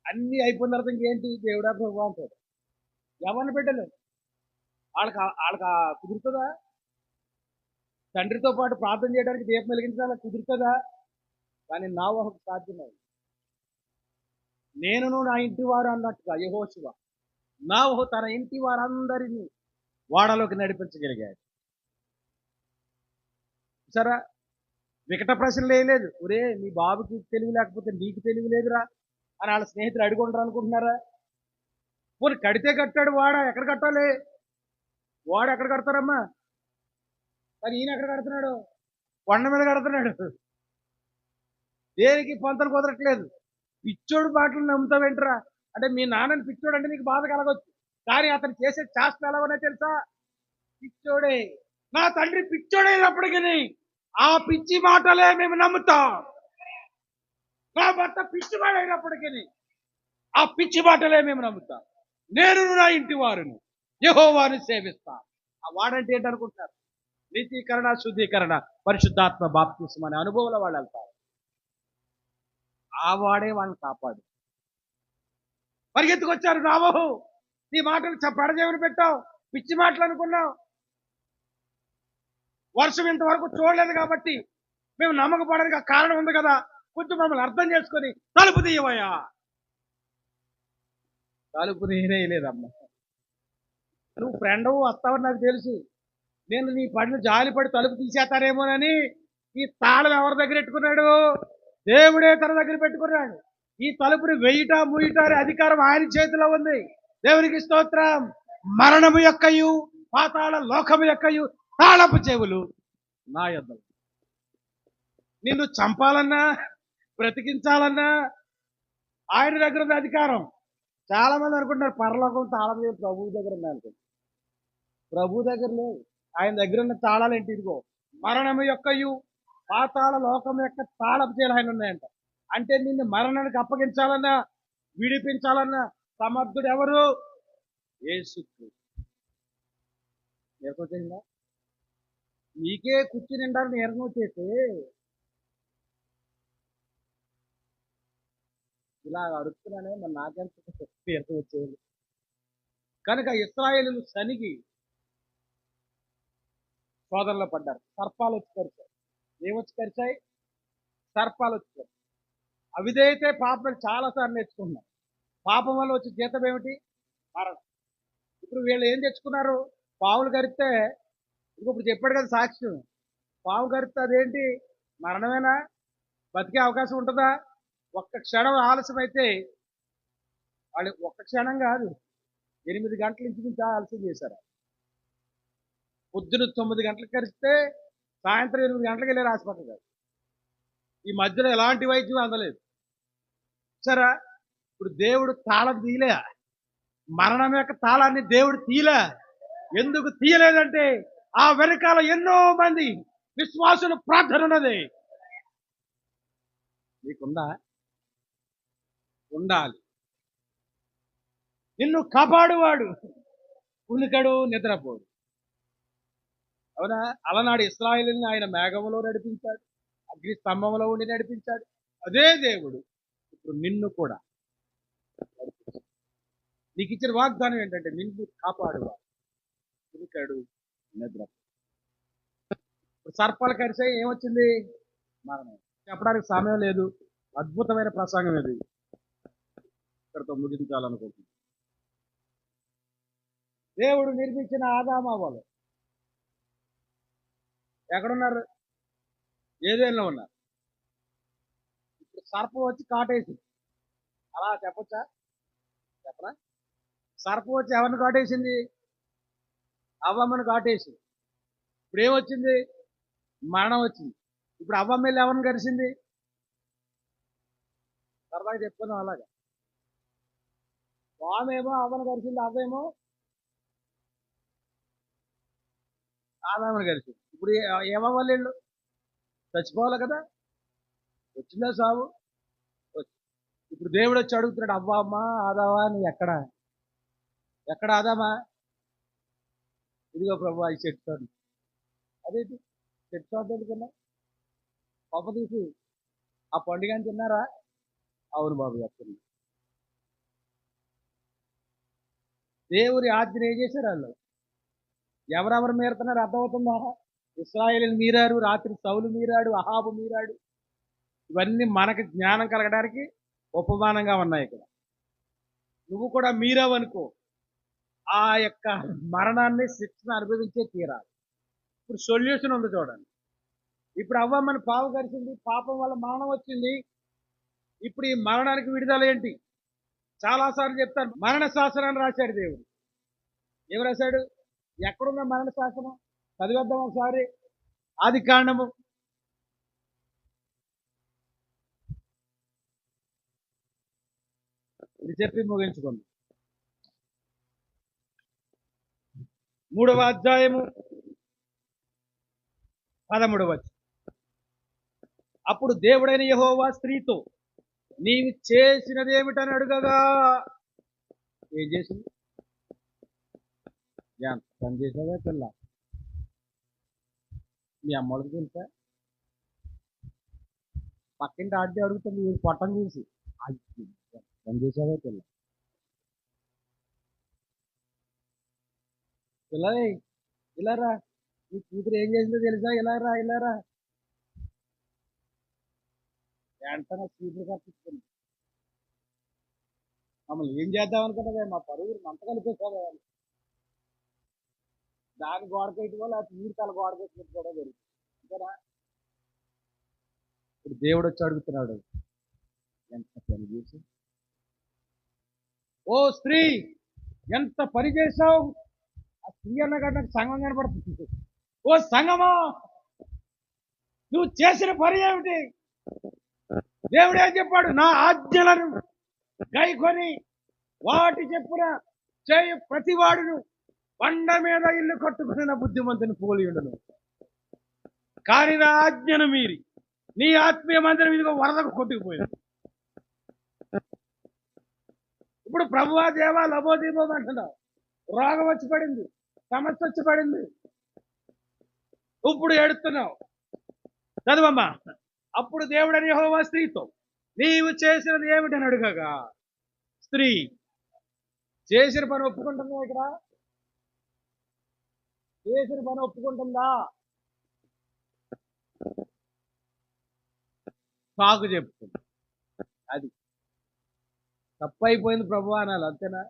అన్ని అయిపోయిన తర్వాత ఇంకేంటి? దేవుడా ప్రభు అంటాడు. ఎవరిని పెట్టలేదు. వాళ్ళకి కుదురుతుందా? తండ్రితో పాటు ప్రార్థన చేయడానికి దీపం వెలిగించాలని కుదురుతుందా? కానీ నోవహుకు సాధ్యమైంది. నేనును నా ఇంటి వారు అన్నట్టుగా యెహోషువ నోవహు తన ఇంటి వారందరినీ ఓడలోకి నడిపించగలిగాడు. సరే, వికట ప్రశ్నలు వేయలేదు. ఒరే, నీ బాబుకి తెలివి లేకపోతే నీకు తెలివి లేదురా అని వాళ్ళ స్నేహితులు అడుగుంటారు అనుకుంటున్నారా? పోనీ కడితే కట్టాడు. ఎక్కడ కట్టాలి? ఎక్కడ కడతారమ్మా? కానీ ఈయన ఎక్కడ కడుతున్నాడు? కొండ మీద కడుతున్నాడు. దేనికి పొంతలు కుదరట్లేదు. పిచ్చోడు మాటలు నమ్ముతావేంట్రా అంటే, మీ నాన్నని పిచ్చోడు అంటే నీకు బాధ కలగొచ్చు, కానీ అతను చేసే చేష్టలు ఎలాగోనే తెలుసా? పిచ్చోడే. నా తండ్రి పిచ్చోడైనప్పటికీ ఆ పిచ్చి మాటలే మేము నమ్ముతాం. నా భర్త పిచ్చివాడైనప్పటికీ ఆ పిచ్చి మాటలే మేము నమ్ముతాం. నేను నా ఇంటి వారును యెహోవాను సేవిస్తా. ఆ వాడంటే ఏంటనుకుంటున్నారు? నీతీకరణ, శుద్ధీకరణ, పరిశుద్ధాత్మ బాప్తిస్మం అనే అనుభవంలో వాళ్ళు వెళ్తారు. ఆ వాడే వాళ్ళని కాపాడు. పరిగెత్తుకొచ్చారు. నోవహు, నీ మాటలు పడజేవుని పెట్టావు, పిచ్చి మాటలు అనుకున్నావు. వర్షం ఇంతవరకు చూడలేదు కాబట్టి మేము నమ్మకపడడానికి కారణం ఉంది కదా, కొంచెం మమ్మల్ని అర్థం చేసుకొని తలుపు తీయవయ్యా. తలుపు తీయలేదమ్మా. నువ్వు ఫ్రెండ్ వస్తావని నాకు తెలుసు. నేను నీ పడిన జాలిపడి తలుపు తీసేస్తానేమోనని ఈ తాళం ఎవరి దగ్గర పెట్టుకున్నాడు? దేవుడే తన దగ్గర పెట్టుకున్నాడు. ఈ తలుపుని వెయ్యిట ముయ్యట అధికారం ఆయన చేతిలో ఉంది. దేవునికి స్తోత్రం. మరణము యొక్కయు పాతాళ లోకము యొక్కయు తాళపు చెవులు నా యొద్ద. నిన్ను చంపాలన్నా బ్రతికించాలన్నా ఆయన దగ్గర ఉంది అధికారం. చాలా మంది అనుకుంటున్నారు పరలోకం తాళం లేదు, ప్రభువు దగ్గర ఉంది అనుకుంటున్నారు. ప్రభు దగ్గర లేదు. ఆయన దగ్గర ఉన్న తాళాలు ఏంటి? ఇదిగో, మరణము యొక్కయు పాతాళ లోకం యొక్క తాళపు చేయాలి ఆయన ఉన్నాయంట. అంటే నిన్ను మరణానికి అప్పగించాలన్నా విడిపించాలన్నా సమర్థుడు ఎవరు? యేసుక్రీస్తు. నీకే కూర్చుని నిండాలి నీరసం వచ్చేసి ఇలా అడుగుతున్నానే మరి నాకెంత నీరసం వచ్చేది. కనుక ఇశ్రాయేలీయులు శనికి సోదరులో పడ్డారు. సర్పాలు వచ్చి కరిచాయి. ఏమొచ్చి కరిచాయి? సర్పాలు వచ్చి కరిచాయి. అవిధేయతే పాపం చాలా సార్లు నేర్చుకున్నాం. పాపం వల్ల వచ్చే జీతం ఏమిటి? మరణం. ఇప్పుడు వీళ్ళు ఏం తెచ్చుకున్నారు? పావులు కరిస్తే, ఇప్పుడు చెప్పాడు కదా సాక్ష్యం, పావు కరిస్తే అదేంటి మరణమేనా? బతికే అవకాశం ఉంటుందా? ఒక్క క్షణం ఆలస్యం అయితే వాళ్ళు ఒక్క క్షణం కాదు 8 గంటల నుంచి ఆలస్యం చేశారు. పొద్దున 9 గంటలకు కరిస్తే సాయంత్రం 8 గంటలకు వెళ్ళారు హాస్పిటల్ గారు. ఈ మధ్యలో ఎలాంటి వైద్యం అందలేదు. సరే, ఇప్పుడు దేవుడు తాళం తీయలే, మరణం యొక్క తాళాన్ని దేవుడు తీయలే. ఎందుకు తీయలేదంటే ఆ వెనకాల ఎన్నో మంది విశ్వాసులు ప్రార్థన ఉన్నది. నీకుందా? ఉండాలి. నిన్ను కాపాడువాడు ఉనికడు నిద్రపోడు. అవునా? అలనాడు ఇశ్రాయేలుని ఆయన మేఘంలో నడిపించాడు, అగ్ని స్తంభంలో ఉండి నడిపించాడు. అదే దేవుడు ఇప్పుడు నిన్ను కూడా నడిపించాడు. నీకు ఇచ్చిన వాగ్దానం ఏంటంటే నిన్ను కాపాడువాడు ఉనికడు నిద్రపోడు. ఇప్పుడు సర్పాలు కరిసే ఏమొచ్చింది? మరణం. చెప్పడానికి సమయం లేదు. అద్భుతమైన ప్రసంగం ఇది, ఇక్కడితో ముగించాలనుకుంటున్నాను. దేవుడు నిర్మించిన ఆదాము అవ్వలు ఎక్కడున్నారు? ఏదేళ్ళలో ఉన్నారు. ఇప్పుడు సర్పం వచ్చి కాటేసింది. అలా చెప్పొచ్చా? చెప్పరా? సర్పం వచ్చి ఎవరిని కాటేసింది? అవ్వమ్మని కాటేసింది. ఇప్పుడు ఏమొచ్చింది? మరణం వచ్చింది. ఇప్పుడు అవ్వమ్మ వెళ్ళి ఎవరిని కలిసింది? సరదాగా చెప్పుకున్నాం అలాగా. వామేమో అవ్వను కలిసింది, అవ్వేమో ఆదాముని కలిసింది. ఇప్పుడు ఏమవ్వాలి? వీళ్ళు చచ్చిపోవాలి కదా. వచ్చిందా సాగు? ఇప్పుడు దేవుడు వచ్చి అడుగుతున్నాడు, అవ్వ అమ్మ ఆదావా నువ్వు ఎక్కడ? ఎక్కడ ఆదామా? ఇదిగో ప్రభు అది చెప్తాను. అదేంటి చెప్తాను అనుకున్నా? పప్పు తీసి ఆ పండుగని తిన్నారా? అవును బాబు చెప్తుంది. దేవుని ఆజ్ఞ ఏం చేశారు వాళ్ళు? ఎవరెవరు మీరుతున్నారు అర్థమవుతుందా? ఇశ్రాయేలీయులు మీరారు, రాత్రి సౌలు మీరాడు, అహాబు మీరాడు. ఇవన్నీ మనకి జ్ఞానం కలగడానికి ఉపమానంగా ఉన్నాయి. ఇక్కడ నువ్వు కూడా మీరావనుకో, ఆ యొక్క మరణాన్ని శిక్షణ అనుభవించే తీరాలి. ఇప్పుడు సొల్యూషన్ ఉంది చూడండి. ఇప్పుడు అవ్వమ్మని పావు కరిచింది, పాపం వల్ల మరణం వచ్చింది. ఇప్పుడు ఈ మరణానికి విడుదల ఏంటి? చాలాసార్లు చెప్తాను, మరణ శాసనాన్ని రాశాడు దేవుడు. ఏం రాశాడు? ఎక్కడున్న మరణ శాసనం? చదివేద్దాం ఒకసారి. ఆది కాండము 3వ అధ్యాయము 13వ వచనం. అప్పుడు దేవుడైన యెహోవా స్త్రీతో, నీవు చేసినది ఏమిటని అడుగగా, ఏం చేసింది? ఎంత పని చేసావే పిల్ల, మీ అమ్మడికి తెలుసా? పక్కింటి ఆడితే అడుగుతుంది పొట్టం చూసి, పని చేసావే పిల్ల. పిల్లలే ఇలారా, నీ కూతురు ఏం చేసిందో తెలుసా? ఇలారా ఇలారా వెంటనే కూతురు కట్టించుకుంది. మమ్మల్ని ఏం చేద్దాం అనుకున్నదే, మా పరువు మంట కలిపేసావే. దాని గోడకేయటమో లేకపోతే మీరు తల గోడకేసి కూడా జరుగుతుంది. అంతేనా? ఇప్పుడు దేవుడు వచ్చి అడుగుతున్నాడు, ఎంత పని చేసి, ఓ స్త్రీ ఎంత పని చేసావు? ఆ స్త్రీ అన్నగా నాకు సంఘం కనపడుతుంది. ఓ సంఘమా, నువ్వు చేసిన పని ఏమిటి? దేవుడు ఏం చెప్పాడు? నా ఆజ్ఞలను గైకొని వాటి చెప్పున చేయు ప్రతివాడును బండ మీద ఇల్లు కట్టుకుని నా బుద్ధిమంతుని పోలి ఉండను. కానీ నా ఆజ్ఞను మీరి నీ ఆత్మీయ మందిరం ఇదిగో వరదకు కొట్టుకుపోయింది. ఇప్పుడు ప్రభువా దేవా లబోదీపం అంటున్నావు. రోగం వచ్చి పడింది, సమస్య వచ్చి పడింది. ఇప్పుడు ఏడుస్తున్నావు. చదువమ్మా. అప్పుడు దేవుడని యెహోవా స్త్రీతో, నీవు చేసినది ఏమిటని అడుగగా, స్త్రీ చేసిన పని ఒప్పుకుంటుందా? ఇక్కడ చేసిన పని ఒప్పుకుంటుందా? సాకు చెప్తుంది. అది తప్పైపోయింది ప్రభు అనాలి, అంతేనా?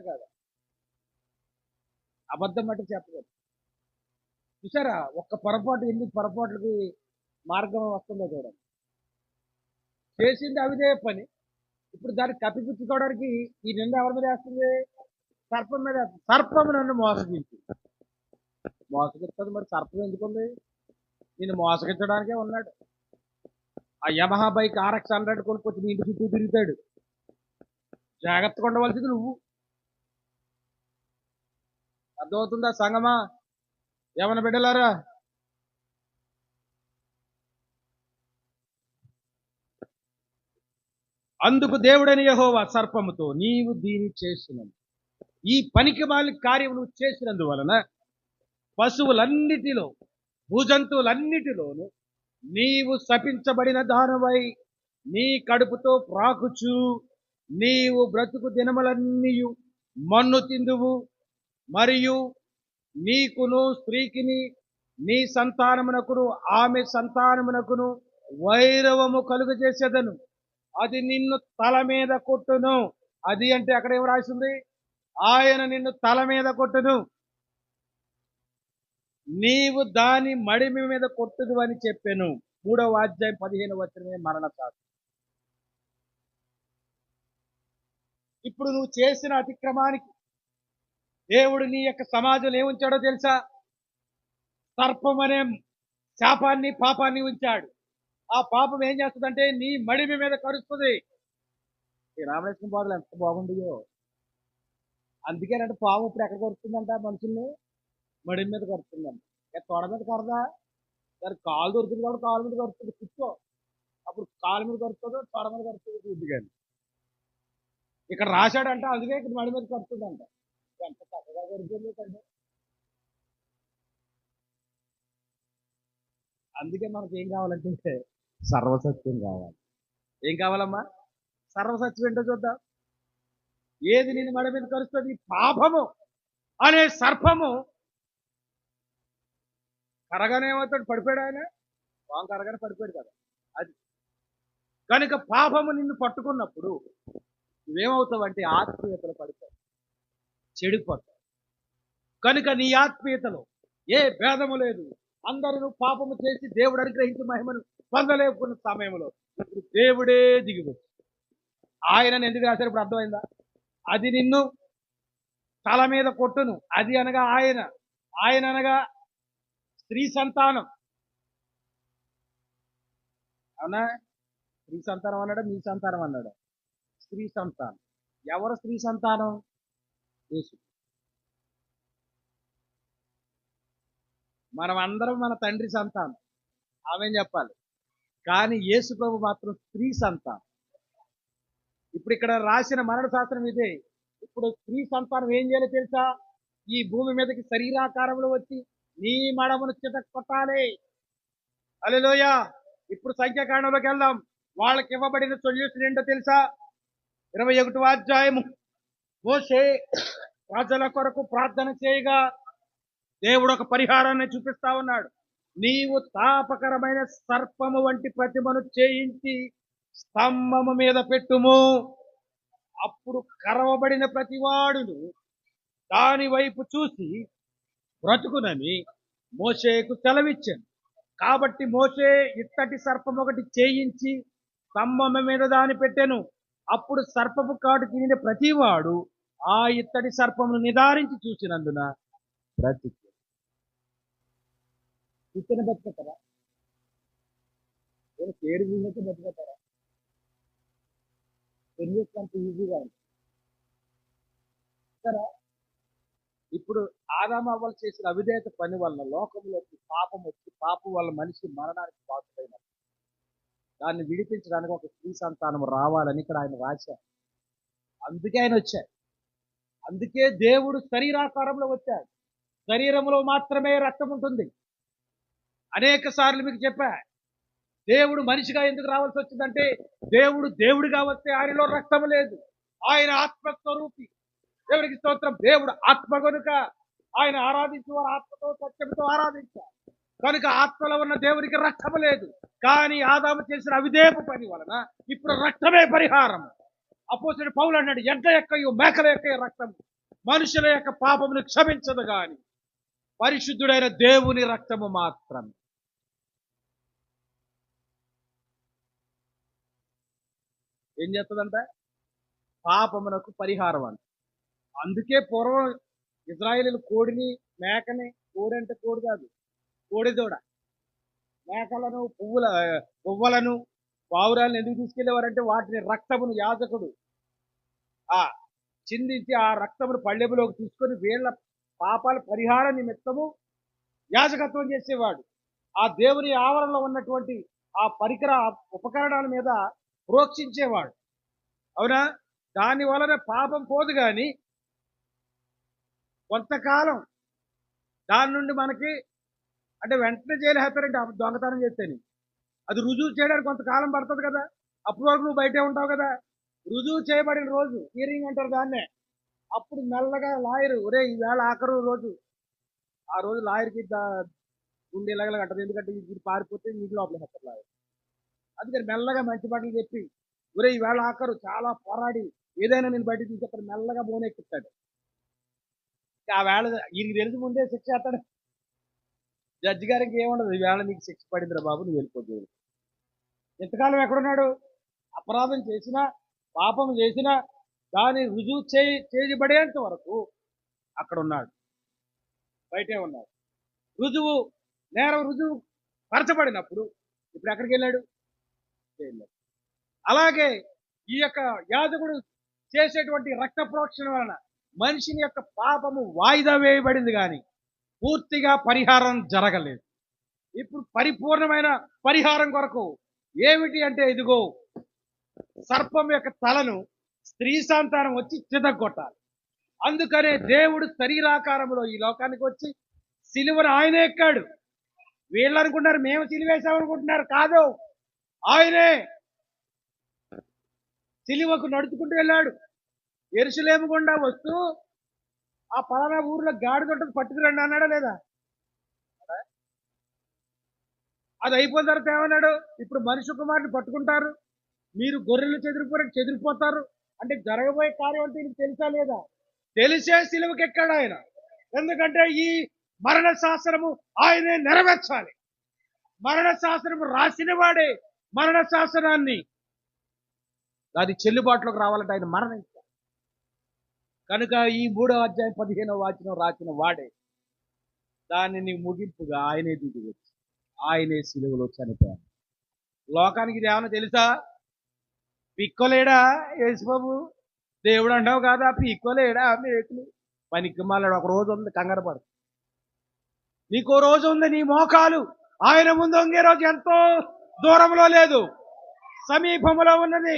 కదా, అబద్ధం అంటే చెప్పలేదు. చూసారా, ఒక్క పొరపాటు ఎన్ని పొరపాట్లకి మార్గం వస్తుందో చూడండి. చేసింది అవిదే పని. ఇప్పుడు దాన్ని కప్పిపుచ్చుకోవడానికి ఈ నింద ఎవరి మీద వేస్తుంది? సర్పం మీద వేస్తుంది. సర్పం నన్ను మోసగించింది. మోసగిస్తుంది, మరి సర్పం ఎందుకుంది? నేను మోసగించడానికే ఉన్నాడు. ఆ యమహా బైక్ RX 100 కొనుక్కొచ్చి నీ ఇంటి చుట్టూ తిరుగుతాడు. జాగ్రత్తగా ఉండవలసింది నువ్వు. అర్థమవుతుందా సంగమా? ఏమన్నా బిడ్డలారా, అందుకు దేవుడని యెహోవా సర్పముతో, నీవు దీన్ని చేసినందు, ఈ పనికి మాలిన కార్యం నువ్వు చేసినందువలన పశువులన్నిటిలో భూజంతువులన్నిటిలోను నీవు శపించబడిన దానవై నీ కడుపుతో ప్రాకుచు నీవు బ్రతుకు దినములన్నీయు మన్ను తిందువు. మరియు నీకును స్త్రీకిని నీ సంతానమునకును ఆమె సంతానమునకును వైరవము కలుగు చేసేదను. అది నిన్ను తల మీద కొట్టును. అది అంటే అక్కడ ఏం రాసింది? ఆయన నిన్ను తల మీద కొట్టును, నీవు దాని మడిమి మీద కొట్టుదు అని చెప్పాను. 3వ అధ్యాయం 15వ వచనమే మరణ శాస్త్రం. ఇప్పుడు నువ్వు చేసిన అతిక్రమానికి దేవుడు నీ యొక్క సమాజంలో ఏముంచాడో తెలుసా? సర్పం అనే శాపాన్ని, పాపాన్ని ఉంచాడు. ఆ పాపం ఏం చేస్తుందంటే నీ మడిమి మీద కరుస్తుంది. ఈ రామలక్ష్మణ బాబులు ఎంత బాగుండియో. అందుకేనంటే పాము ఇప్పుడు ఎక్కడ కరుస్తుందంట? మనుషుల్ని మడిమి మీద కరుస్తుందంట. తొడ మీద కరదా? దానికి కాలు దొరుకుతుంది కాబట్టి కాలు మీద కరుస్తుంది. కూర్చో, అప్పుడు కాలు మీద కరుతుందో తొడ మీద కరుతుంది బుద్ధి. కానీ ఇక్కడ రాశాడంట, అందుకే ఇక్కడ మడి మీద కరుతుందంట. ఎంత చక్కగా కరుతుంది కంటే. అందుకే మనకి ఏం కావాలంటే సర్వసత్యం కావాలి. ఏం కావాలమ్మా? సర్వసత్యం ఏంటో చూద్దాం. ఏది నేను మడి మీద కరుస్తుంది? పాపము అనే సర్పము కరగానే ఏమవుతాడు? పడిపోయాడు ఆయన. పాము కరగానే పడిపోయాడు కదా. అది కనుక పాపము నిన్ను పట్టుకున్నప్పుడు నువ్వేమవుతావు అంటే ఆత్మీయతలో పడిపోతావు, చెడిపోతావు. కనుక నీ ఆత్మీయతలో ఏ భేదము లేదు. అందరూ పాపము చేసి దేవుడు అనుగ్రహించి మహిమను పొందలేకున్న సమయంలో ఇప్పుడు దేవుడే దిగివచ్చు. ఆయనను ఎందుకు రాశారు ఇప్పుడు అర్థమైందా? అది నిన్ను తల మీద కొట్టును. అది అనగా ఆయన, ఆయన అనగా స్త్రీ సంతానం. అవునా? స్త్రీ సంతానం అన్నాడా? మీ సంతానం అన్నాడా? స్త్రీ సంతానం. ఎవరు స్త్రీ సంతానం? యేసు. మనం అందరం మన తండ్రి సంతానం, ఆమె చెప్పాలి. కానీ యేసు ప్రభు మాత్రం స్త్రీ సంతానం. ఇప్పుడు ఇక్కడ రాసిన మరణ శాస్త్రం ఇదే. ఇప్పుడు స్త్రీ సంతానం ఏం చేయాలో తెలుసా? ఈ భూమి మీదకి శరీరాకారంలో వచ్చి నీ మడమును చిత కొట్టాలి. హల్లెలూయా. ఇప్పుడు సంఖ్యాకాండంలోకి వెళ్దాం. వాళ్ళకి ఇవ్వబడిన సొల్యూషన్ ఏంటో తెలుసా? 21వ అధ్యాయము. మోషే ప్రజల కొరకు ప్రార్థన చేయగా దేవుడు ఒక పరిహారాన్ని చూపిస్తా ఉన్నాడు. నీవు తాపకరమైన సర్పము వంటి ప్రతిమను చేయించి స్తంభము మీద పెట్టుము. అప్పుడు కరవబడిన ప్రతివాడును దాని వైపు చూసి బ్రతుకునని మోషేకు సెలవిచ్చాను. కాబట్టి మోషే ఇత్తటి సర్పం ఒకటి చేయించి స్తంభము మీద దాని పెట్టెను. అప్పుడు సర్పపు కాటు తినిన ప్రతివాడు ఆ ఇత్తడి సర్పమును నిదారించి చూసినందున బ్రతికి. కూర్చొని బతుకుతారా? నేను పేరు వీళ్ళకి బతుకుతారా? అంత ఈజీగా ఉంది. ఇప్పుడు ఆదాము అవ్వలు చేసిన అవిధేయత పని వల్ల లోకంలోకి పాపం వచ్చి, పాపం వల్ల మనిషి మరణానికి పాత్రైన దాన్ని విడిపించడానికి ఒక స్త్రీ సంతానం రావాలని ఇక్కడ ఆయన రాశారు. అందుకే ఆయన వచ్చాడు. అందుకే దేవుడు శరీరాకారంలో వచ్చాడు. శరీరంలో మాత్రమే రక్తం ఉంటుంది. అనేక సార్లు మీకు చెప్పా, దేవుడు మనిషిగా ఎందుకు రావాల్సి వచ్చిందంటే, దేవుడు దేవుడిగా వస్తే ఆయనలో రక్తం లేదు. ఆయన ఆత్మస్వరూపి. దేవుడికి స్తోత్రం. దేవుడు ఆత్మ కనుక ఆయన ఆరాధించు వారు ఆత్మతో సత్యంతో ఆరాధించారు. కనుక ఆత్మలో ఉన్న దేవునికి రక్తము లేదు. కానీ ఆదాము చేసిన అవిధేయపు పని వలన ఇప్పుడు రక్తమే పరిహారం. అపోస్తలుడు పౌలు అన్నాడు, ఎడ్ల యొక్కయు మేకల యొక్క రక్తం మనుషుల యొక్క పాపమును క్షమించదు గాని పరిశుద్ధుడైన దేవుని రక్తము మాత్రం. ఏం చేస్తుందంట? పాపమునకు పరిహారం అంట. అందుకే పూర్వం ఇజ్రాయేలీలు కోడిని మేకని, కోడి అంటే కోడి కాదు, కోడిదూడ, మేకలను పువ్వులను పావురాలను ఎందుకు తీసుకెళ్లేవారంటే వాటిని రక్తమును యాజకుడు చిందించి ఆ రక్తమును పళ్ళెములోకి తీసుకొని వీళ్ళ పాపాల పరిహార నిమిత్తము యాజకత్వం చేసేవాడు. ఆ దేవుని ఆవరణలో ఉన్నటువంటి ఆ ఉపకరణాల మీద ప్రోక్షించేవాడు. అవునా? దాని వలన పాపం పోదు గాని కొంతకాలం దాని నుండి మనకి అంటే వెంటనే చేయలేస్తారంటే దొంగతనం చేస్తేని అది రుజువు చేయడానికి కొంతకాలం పడుతుంది కదా. అప్పటి వరకు నువ్వు బయటే ఉంటావు కదా. రుజువు చేయబడిన రోజు హియరింగ్ అంటారు దాన్నే. అప్పుడు మెల్లగా లాయరు, ఒరే ఈవేళ ఆఖరు రోజు, ఆ రోజు లాయర్కి గుండె ఇలాగ అంటారు. ఎందుకంటే ఇది పారిపోతే మీకు లోపల హెచ్చరు లాయర్. అందుకని మెల్లగా మంచి మాటలు చెప్పి, ఒరే ఈవేళ ఆఖరు, చాలా పోరాడి ఏదైనా నేను బయట తీసుకెళ్తాను మెల్లగా బోనెక్కిస్తాడు. ఆ వేళ ఈయనకి తెలిసి ముందే శిక్ష వేస్తాడు. జడ్జి గారికి ఏముండదు, ఈవేళ నీకు శిక్ష పడిందిరా బాబు, నువ్వు వెళ్ళిపోతుంది. ఎంతకాలం ఎక్కడున్నాడు? అపరాధం చేసినా పాపం చేసినా దాన్ని రుజువు చేయబడేంత వరకు అక్కడ ఉన్నాడు, బయటే ఉన్నాడు. నేరం రుజువు పరచబడినప్పుడు ఇప్పుడు ఎక్కడికి వెళ్ళాడు? అలాగే ఈ యొక్క యాజకుడు చేసేటువంటి రక్త ప్రోక్షణ వలన మనిషిని యొక్క పాపము వాయిదా వేయబడింది కానీ పూర్తిగా పరిహారం జరగలేదు. ఇప్పుడు పరిపూర్ణమైన పరిహారం కొరకు ఏమిటి అంటే, ఇదిగో సర్పం యొక్క తలను స్త్రీ సంతానం వచ్చి చితగొట్టాలి. అందుకనే దేవుడు శరీరాకారంలో ఈ లోకానికి వచ్చి సిలువను ఆయనే ఎక్కాడు. వీళ్ళు అనుకుంటారు మేము సిలువేసామనుకుంటున్నారు, కాదు, ఆయనే సిలువకు నడుచుకుంటూ వెళ్ళాడు. యెరూషలేము గుండా వస్తూ ఆ పలానా ఊర్లో గాడిదొట్టకు పట్టుకురండి అన్నాడా లేదా? అది అయిపోయిన తర్వాత ఏమన్నాడు? ఇప్పుడు మనిషి కుమారుని పట్టుకుంటారు, మీరు గొర్రెలు చెదిరిపోతారు అంటే జరగబోయే కార్యం అంటే నీకు తెలుసా లేదా? తెలిసే సిలువకి ఎక్కాడు ఆయన. ఎందుకంటే ఈ మరణ శాసనము ఆయనే నెరవేర్చాలి. మరణ శాసనము రాసిన వాడే మరణ శాసనాన్ని అది చెల్లుబాటులోకి రావాలంటే ఆయన మరణించాలి. కనుక ఈ 3వ అధ్యాయం 15వ వచనం రాసిన వాడే దానిని ముగింపుగా ఆయనే దిగి వచ్చి ఆయనే సిలువలో చనిపోయాడు. లోకానికి ఇది ఏమన్నా తెలుసా? పిక్కోలేడా యేసుబాబు? దేవుడు అంటావు కాదా, పిక్కోలేడా మేకులు? పనికి మళ్ళీ ఒక రోజు ఉంది, కంగారు పడు. నీకో రోజు ఉంది, నీ మోకాలు ఆయన ముందు వంగే రోజు ఎంతో దూరంలో లేదు, సమీపంలో ఉన్నది.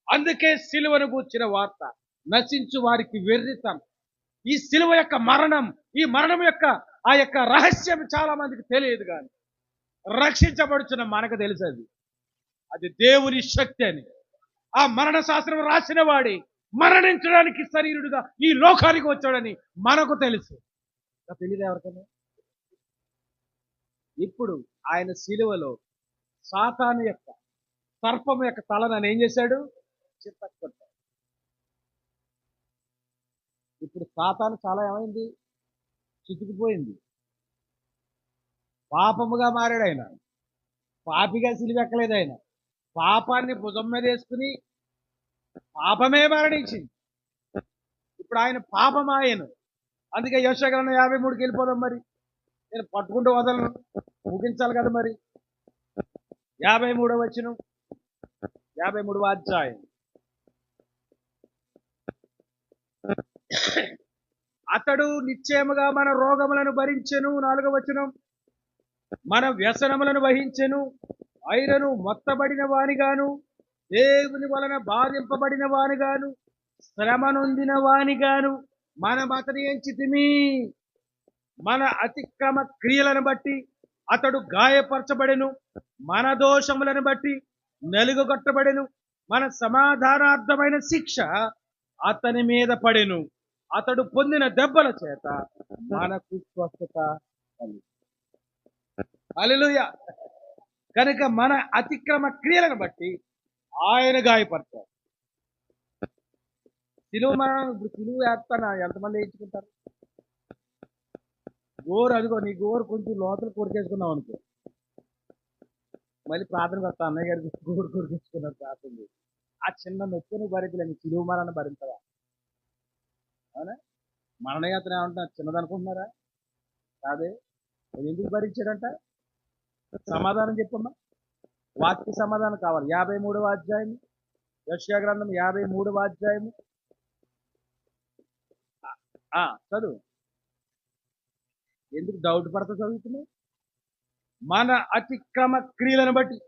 అందుకే సిలువను గూర్చిన వార్త నశించు వారికి వెర్రితనం. ఈ సిలువ యొక్క మరణం, ఈ మరణం యొక్క ఆ యొక్క రహస్యం చాలా మందికి తెలియదు. కానీ రక్షించబడుచున్న మనకు తెలుసు అది దేవుని శక్తి అని. ఆ మరణ శాస్త్రం రాసిన వాడి మరణించడానికి శరీరుడుగా ఈ లోకానికి వచ్చాడని మనకు తెలుసు. తెలియదు ఎవరికైనా? ఇప్పుడు ఆయన సిలువలో సాతాను యొక్క సర్పం యొక్క తలను ఏం చేశాడు? చిత్తకొట్టాడు. ఇప్పుడు సాతాను చాలా ఏమైంది? చితికిపోయింది. పాపముగా మారాడు ఆయన. పాపిగా సిలువెక్కలేదు ఆయన. పాపాన్ని భుజం మీద వేసుకుని పాపమే మరణించింది. ఇప్పుడు ఆయన పాపమాయను. అందుకే యెషయా గ్రంథం 53కి వెళ్ళిపోదాం. మరి నేను పట్టుకుంటూ వదలను, ముగించాలి కదా. మరి 53వ వచనం, 53వ అధ్యాయం. అతడు నిశ్చయముగా మన రోగములను భరించెను. 4వ వచనం. మన వ్యసనములను వహించెను. అయినను మొత్తబడిన వానిగాను, దేవుని వలన బాధింపబడిన వానిగాను, శ్రమ నొందిన వానిగాను, మనం అతని ఎంచితిమి, మన అతిక్రమ క్రియలను బట్టి అతడు గాయపరచబడెను, మన దోషములను బట్టి నలుగుగొట్టబడెను, మన సమాధానార్థమైన శిక్ష అతని మీద పడెను, అతడు పొందిన దెబ్బల చేత మనకు స్వస్థత కలిగింది. హల్లెలూయా. కనుక మన అతిక్రమ క్రియలను బట్టి ఆయన గాయపడతారు. సిలువ మరణం, ఇప్పుడు సిలువ వేస్తానా ఎంతమంది వేయించుకుంటారు? గోరు అదిగో నీ గోరు కొంచెం లోపల కొరికేసుకున్నావు అనుకో, మళ్ళీ ప్రార్థనకు వస్తా, అన్నయ్య గారికి గోరు కొరికేసుకున్నారు ప్రార్థన చేసి. ఆ చిన్న నొప్పిని భరించలేని సిలువ మరణాన్ని భరించవా? అవునా? మరణయాత్ర ఏమంటున్నారు, చిన్నదనుకుంటున్నారా? కాదే. అది ఎందుకు భరించాడంట? సమాధానం చెప్పమ్మా. వాక్య సమాధానం కావాలి. 53వ అధ్యాయం, యెషయా గ్రంథం 53వ అధ్యాయము. చదువు. ఎందుకు డౌట్ పడతా చదువుతున్నావు? మన అతిక్రమ క్రియలను బట్టి.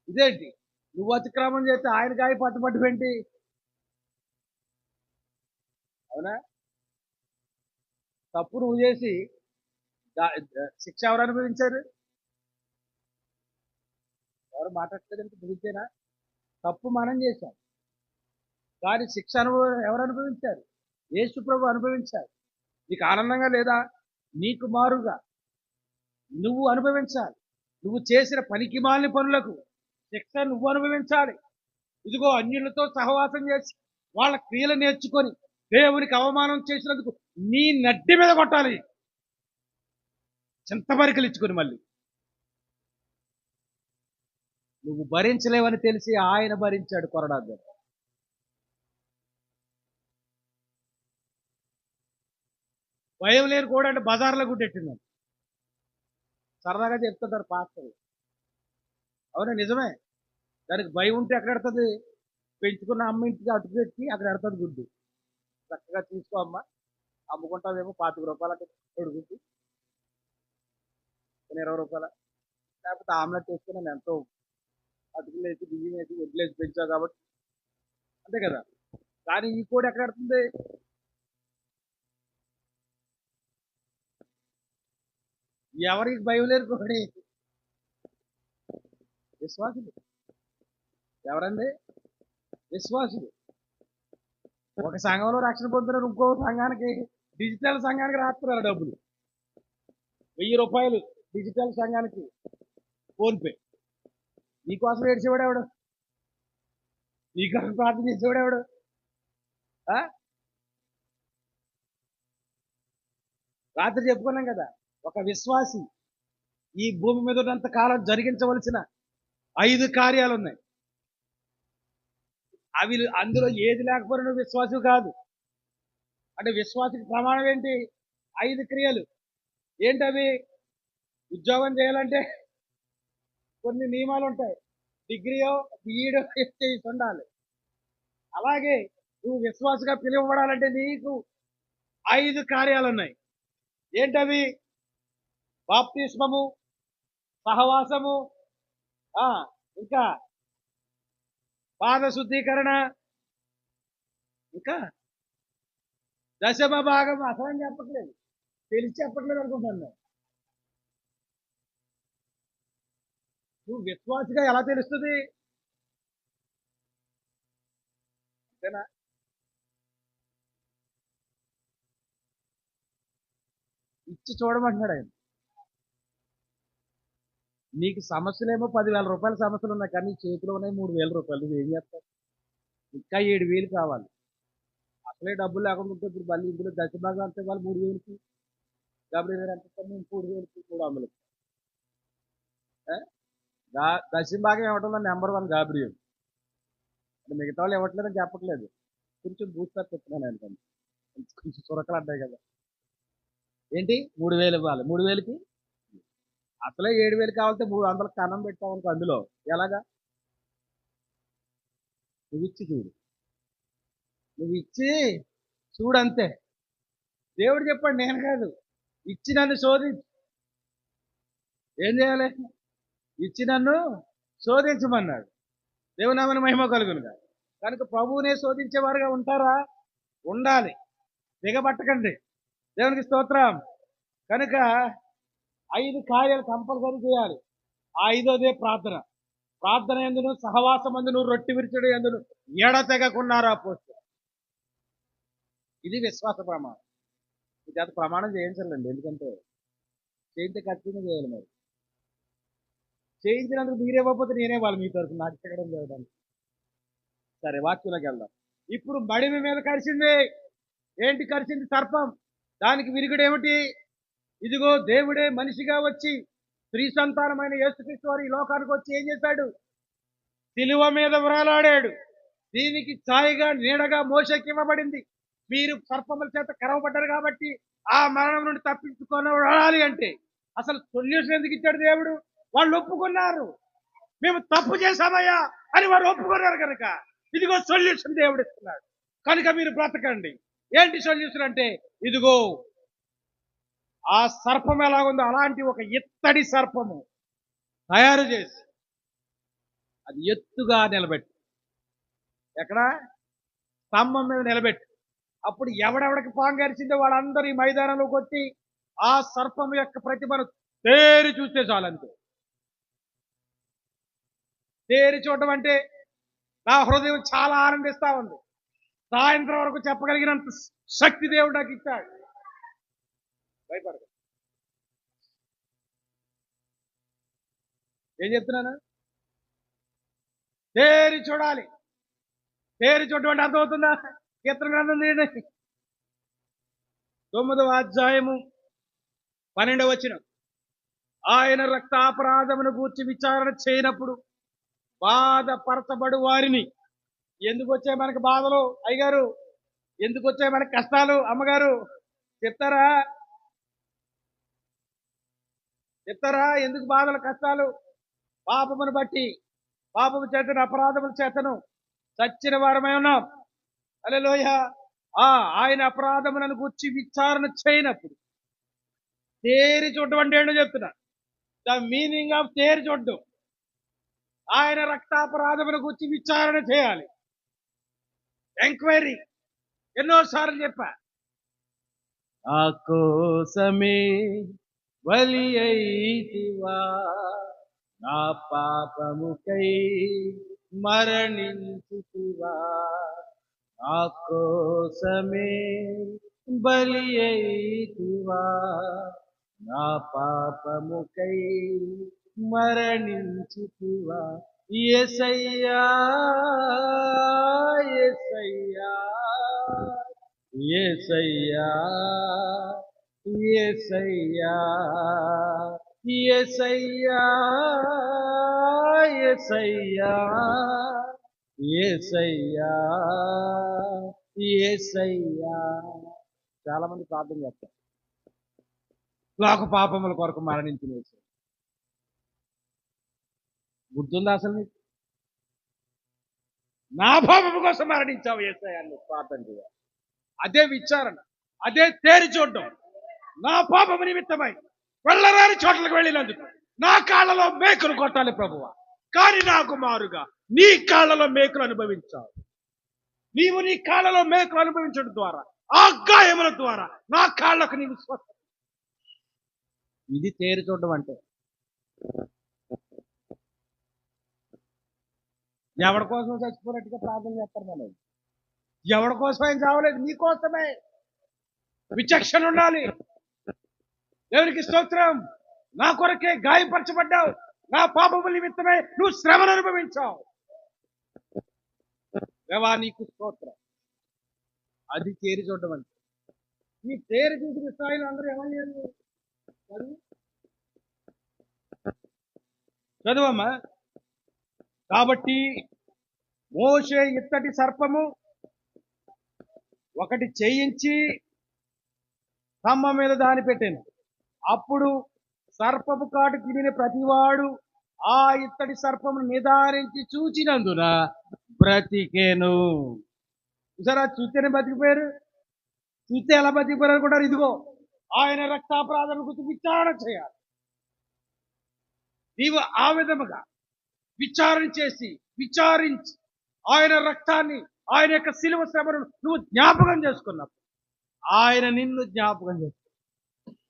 ఇదేంటి, నువ్వు అతిక్రమం చేస్తే ఆయన గాయ పట్టుబట్టి. అవునా? తప్పు నువ్వు చేసి శిక్ష ఎవరు అనుభవించారు? ఎవరు మాట్లాడలేదంటే గురించేనా? తప్పు మనం చేశాం, కానీ శిక్ష ఎవరు అనుభవించారు? యేసు ప్రభు అనుభవించారు. నీకు ఆనందంగా లేదా? నీకు మారుగా నువ్వు అనుభవించాలి. నువ్వు చేసిన పనికి మాలిన పనులకు శిక్ష నువ్వు అనుభవించాలి. ఇదిగో అన్యులతో సహవాసం చేసి వాళ్ళ క్రియలు నేర్చుకొని దేవునికి అవమానం చేసినందుకు నీ నడ్డి మీద కొట్టాలి, చింతమరికలు ఇచ్చుకొని. మళ్ళీ నువ్వు భరించలేవని తెలిసి ఆయన భరించాడు కొరడా దెబ్బ. భయం లేని కూడా అంటే బజార్లో గుడ్డెట్టిందని సరదాగా చెప్తుంటారు పాస్టర్లు. అవునా? నిజమే. దానికి భయం ఉంటే ఎక్కడ ఎడుతుంది? పెంచుకున్న అమ్మ ఇంటికి అటుకు పెట్టి అక్కడ ఎడుతుంది గుడ్డు. చక్కగా తీసుకో అమ్మ, అమ్ముకుంటావేమో 25 రూపాయలు అక్కడ గుడ్డు, 20 రూపాయల. లేకపోతే ఆమ్లెట్ వేసుకుని నేను ఎంతో అటుకులు వేసి బియ్యం వేసి వడ్లేసి పెంచావు కాబట్టి అంతే కదా. కానీ ఈ కోడి ఎక్కడ ఎడుతుంది? ఎవరికి భయం లేరు కోడి? విశ్వాసులు. ఎవరండి? విశ్వాసులు. ఒక సంఘంలో రక్షణ పొందుతున్నారు, ఇంకో సంఘానికి, డిజిటల్ సంఘానికి రాస్తున్నారు డబ్బులు. 1000 రూపాయలు డిజిటల్ సంఘానికి ఫోన్పే. నీకోసం ఏడ్చేవాడెవడు? నీకోసం ప్రార్థన చేసేవాడెవడు? రాత్రి చెప్పుకున్నాం కదా, ఒక విశ్వాసి ఈ భూమి మీద ఉన్నంత కాలం జరిగించవలసిన 5 కార్యాలు ఉన్నాయి. అవి అందులో ఏది లేకపోయినా నువ్వు విశ్వాసి కాదు. అంటే విశ్వాసికి ప్రమాణం ఏంటి? 5 క్రియలు. ఏంటవి? ఉద్యోగం చేయాలంటే కొన్ని నియమాలు ఉంటాయి. డిగ్రీయో బీఈడో చేసి ఉండాలి. అలాగే నువ్వు విశ్వాసగా పిలువబడాలంటే నీకు 5 కార్యాలు ఉన్నాయి. ఏంటవి? బాప్తిస్మము, సహవాసము, ఇంకా పాద శుద్ధీకరణ, ఇంకా దశమ భాగం. అసలు చెప్పట్లేదు, తెలిసి చెప్పట్లేదు అనుకుంటున్నాను. నువ్వు విశ్వాసిగా ఎలా తెలుస్తుంది? అంతేనా? ఇచ్చి చూడమంటున్నాడు ఆయన. నీకు సమస్యలేమో 10,000 రూపాయల సమస్యలు ఉన్నాయి, కానీ చేతిలో ఉన్నాయి 3,000 రూపాయలు. నువ్వు ఏం చేస్తావు? ఇంకా 7,000 కావాలి. అసలే డబ్బులు లేకుండా ఉంటే ఇప్పుడు మళ్ళీ ఇందులో దశభాగం అంతే వాళ్ళు 3,000కి. కాబట్టి నేను ఎంత ఇస్తాను? 3,000కి 300. దశభాగం ఇవ్వడంలో నెంబర్ 1 గాబ్రియల్. మిగతా వాళ్ళు ఇవ్వట్లేదని చెప్పట్లేదు, కొంచెం బూస్టర్ చెప్తున్నాను అనుకోండి. కొంచెం చురకలు అడ్డాయి కదా. ఏంటి 3,000 ఇవ్వాలి? 3,000కి అసలే 7,000 కావాలంటే 300 కన్నం పెట్టామనుకో అందులో. ఎలాగా? నువ్వు ఇచ్చి చూడు, నువ్వు ఇచ్చి చూడు, అంతే. దేవుడు చెప్పాడు, నేను కాదు. ఇచ్చి నన్ను శోధించు. ఏం చేయాలి? ఇచ్చి నన్ను శోధించమన్నాడు. దేవునామని మహిమ కలుగునుగా. కనుక ప్రభువునే శోధించేవారుగా ఉంటారా? ఉండాలి. దిగబట్టకండి. దేవునికి స్తోత్రం. కనుక 5 కార్యాలు కంపల్సరీ చేయాలి. ఆ 5వదే ప్రార్థన. ప్రార్థన ఎందును, సహవాసమందును, రొట్టె విరుచుడు ఎందును ఎడతెగకున్నారు అపోస్తలులు. ఇది విశ్వాస ప్రమాణం. ఇది అది ప్రమాణం చేయించాలండి. ఎందుకంటే చేయించే ఖచ్చితంగా చేయాలి. మరి చేయించినందుకు మీరే ఇవ్వకపోతే నేనే వాళ్ళు మీ తరఫున నాకు చెక్కడం చేయడానికి. సరే, వాక్యంలోకి వెళ్దాం. ఇప్పుడు మడిమి మీద కరిచింది. ఏంటి కరిచింది? సర్పం. దానికి విరుగుడు ఏమిటి? ఇదిగో దేవుడే మనిషిగా వచ్చి స్త్రీ సంతానమైన యేసుక్రీస్తు వారు ఈ లోకానికి వచ్చి ఏం చేశాడు? సిలువ మీద వ్రేలాడాడు. దీనికి ఛాయగా నీడగా మోషేకి ఇవ్వబడింది. మీరు సర్పముల చేత కరవబడ్డారు కాబట్టి ఆ మరణం నుండి తప్పించుకోవాలి అంటే అసలు సొల్యూషన్ ఎందుకు ఇచ్చాడు దేవుడు? వాళ్ళు ఒప్పుకున్నారు. మేము తప్పు చేశామయ్యా అని వారు ఒప్పుకున్నారు. కనుక ఇదిగో సొల్యూషన్ దేవుడు ఇస్తున్నాడు. కనుక మీరు బ్రతకండి. ఏంటి సొల్యూషన్ అంటే, ఇదిగో ఆ సర్పం ఎలాగుందో అలాంటి ఒక ఇత్తడి సర్పము తయారు చేసి అది ఎత్తుగా నిలబెట్టి, ఎక్కడ? స్తంభం మీద నిలబెట్టి, అప్పుడు ఎవడెవడికి పాంగరిచిందో వాళ్ళందరూ ఈ మైదానంలోకి వచ్చి ఆ సర్పం యొక్క ప్రతిమను తేరి చూస్తే చాలంతే. తేరి చూడటం అంటే నా హృదయం చాలా ఆనందిస్తా ఉంది. సాయంత్రం వరకు చెప్పగలిగినంత శక్తి దేవుడు నాకు ఇచ్చాడు. భయపడదు. ఏం చెప్తున్నాను? తేరి చూడాలి. తేరి చూడటం అంటే అర్థమవుతుందా? కీర్తన గ్రంథం తీయండి, 9వ అధ్యాయము 12వ వచనం. ఆయన రక్తాపరాధమును గూర్చి విచారణ చేయనప్పుడు బాధపరచబడు వారిని. ఎందుకు వచ్చాయి మనకి బాధలు అయ్యగారు? ఎందుకు వచ్చాయి మనకి కష్టాలు అమ్మగారు? చెప్తారా? ఎందుకు బాధలు కష్టాలు? పాపమును బట్టి, పాపము చేతను, అపరాధముల చేతను చచ్చిన వారమై ఉన్నాం. హల్లెలూయా. ఆయన అపరాధములను గుర్చి విచారణ చేయనప్పుడు తేరి చూడడం అంటే ఏంటో చెప్తున్నా. ద మీనింగ్ ఆఫ్ తేరి చూడడం. ఆయన రక్తాపరాధముల గురించి విచారణ చేయాలి. ఎంక్వైరీ. ఎన్నోసార్లు చెప్పా. ఆ కోసమే బలి అయితివా, నా పాపముకై మరణించితివా. నా కోసమే బలి అయితివా, నా పాపముకై మరణించితివా. యేసయ్యా, యేసయ్యా, యేసయ్యా, యేసయ్యా, యేసయ్యా, యేసయ్యా, యేసయ్యా, యేసయ్యా. చాలా మంది ప్రార్థన చేస్తారు, లోక పాపముల కొరకు మరణించిన యేసు. గుర్తుందా అసలు నీకు? నా పాపము కోసం మరణించావు యేసయ్యా అని ప్రార్థన చేయాలి. అదే విచారణ, అదే తేరి చూడడం. నా పాపము నిమిత్తమై వెళ్ళరాని చోట్లకు వెళ్ళినందుకు నా కాళ్ళలో మేకులు కొట్టాలి ప్రభువా, కానీ నాకు మారుగా నీ కాళ్ళలో మేకులు అనుభవించావు. నీవు నీ కాళ్ళలో మేకులు అనుభవించడం ద్వారా, ఆ గాయముల ద్వారా నా కాళ్ళకు నీవు స్వస్థ. ఇది తేరి చూడడం అంటే. ఎవరి కోసం చచ్చిపోయినట్టుగా ప్రార్థన చేస్తారు మనం. ఎవరి కోసం ఏం చావలేదు, నీ కోసమే. విచక్షణ ఉండాలి. దేవునికి స్తోత్రం. నా కొరకే గాయపరచబడ్డావు, నా పాపముల నిమిత్తమే నువ్వు శ్రమను అనుభవించావు. దేవా నీకు స్తోత్రం. అది తేరి చూడడం అంటే. ఈ తేరి చూసిన స్థాయిలో అందరూ ఎవరు? చదువమ్మా. కాబట్టి మోషే ఇత్తడి సర్పము ఒకటి చేయించి స్తంభం మీద దాని పెట్టాను. అప్పుడు సర్పపు కాటు తిరిగిన ప్రతివాడు ఆ ఇత్తడి సర్పము నిదారించి చూచినందున బ్రతికేను. చూసారా? చూస్తేనే బతికిపోయారు. చూస్తే ఎలా బతికిపోయారు అనుకుంటారు? ఇదిగో ఆయన రక్తాపరాధం గురించి విచారణ చేయాలి. నీవు ఆ విధముగా విచారణ చేసి విచారించి ఆయన రక్తాన్ని, ఆయన యొక్క శిలువ శ్రమను నువ్వు జ్ఞాపకం చేసుకున్నప్పుడు ఆయన నిన్ను జ్ఞాపకం చేస్తాడు.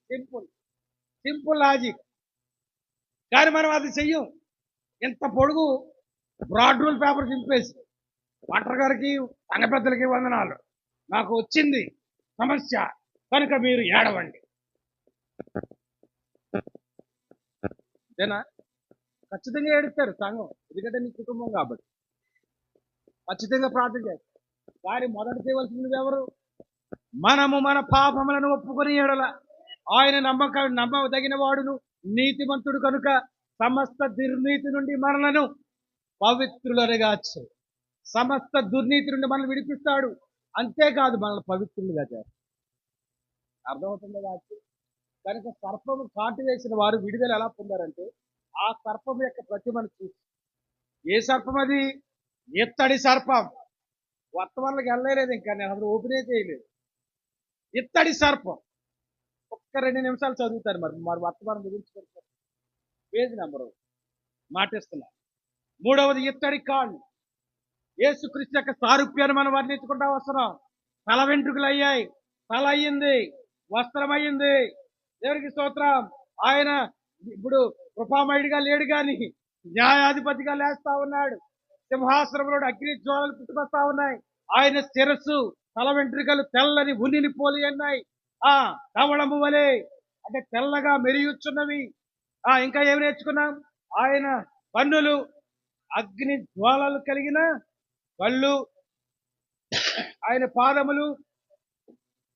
Simple simple logic. కానీ మనం అది చెయ్యం. ఇంత పొడుగు బ్రాడ్ రూల్ పేపర్ చింపేసి డాక్టర్ గారికి సంఘ పెద్దలకి వందనాలు, నాకు వచ్చింది సమస్య కనుక మీరు ఏడవండి. అంతేనా? ఖచ్చితంగా ఏడుస్తారు సంఘం, ఎందుకంటే నీ కుటుంబం కాబట్టి. ఖచ్చితంగా ప్రార్థన చేస్తారు. కానీ మొదట చేయవలసింది ఎవరు? మనము మన పాపములను ఒప్పుకొని ఎడల ఆయన నమ్మదగిన వాడును నీతిమంతుడు కనుక సమస్త దుర్నీతి నుండి మనలను పవిత్రులుగా చేస్తాడు. సమస్త దుర్నీతి నుండి మనల్ని విడిపిస్తాడు. అంతేకాదు మనల్ని పవిత్రులుగా చేస్తాడు. అర్థమవుతుంది కాదు? కనుక సర్పము కాటు వేసిన వారు విడుదల ఎలా పొందారంటే ఆ సర్పం యొక్క ప్రతిమను చూసి. ఏ సర్పం అది? ఇత్తడి సర్పం. వర్తమానంలోకి వెళ్ళలేదు, ఇంకా నేను అసలు ఓపెనే చేయలేదు. ఇత్తడి సర్పం. ఒక్క 2 నిమిషాలు చదువుతారు. మరి వర్తమానం ముగించుకుంటారు. Page number మాటిస్తున్నా. 3వది ఇత్తడి కాళ్ళు. యేసుక్రీస్తు యొక్క సారూప్యాన్ని మనం వర్ణించుకుంటా వస్తున్నాం. తల వెంట్రుకలు అయ్యాయి, తల అయ్యింది, వస్త్రం అయ్యింది. దేవునికి స్తోత్రం. ఆయన ఇప్పుడు కృపామయుడిగా లేడు కానీ న్యాయాధిపతిగా లేస్తా ఉన్నాడు. సింహాసనంలో అగ్ని జ్వాలలు పుట్టుకొస్తా ఉన్నాయి. ఆయన శిరస్సు, తల వెంట్రుకలు తెల్లని ఉనిని పోలి ఉన్నాయి. కవళము వలె అంటే తెల్లగా మెరియుచున్నవి. ఇంకా ఏమి నేర్చుకున్నాం? ఆయన కన్నులు అగ్ని జ్వాలలు కలిగిన కళ్ళు. ఆయన పాదములు,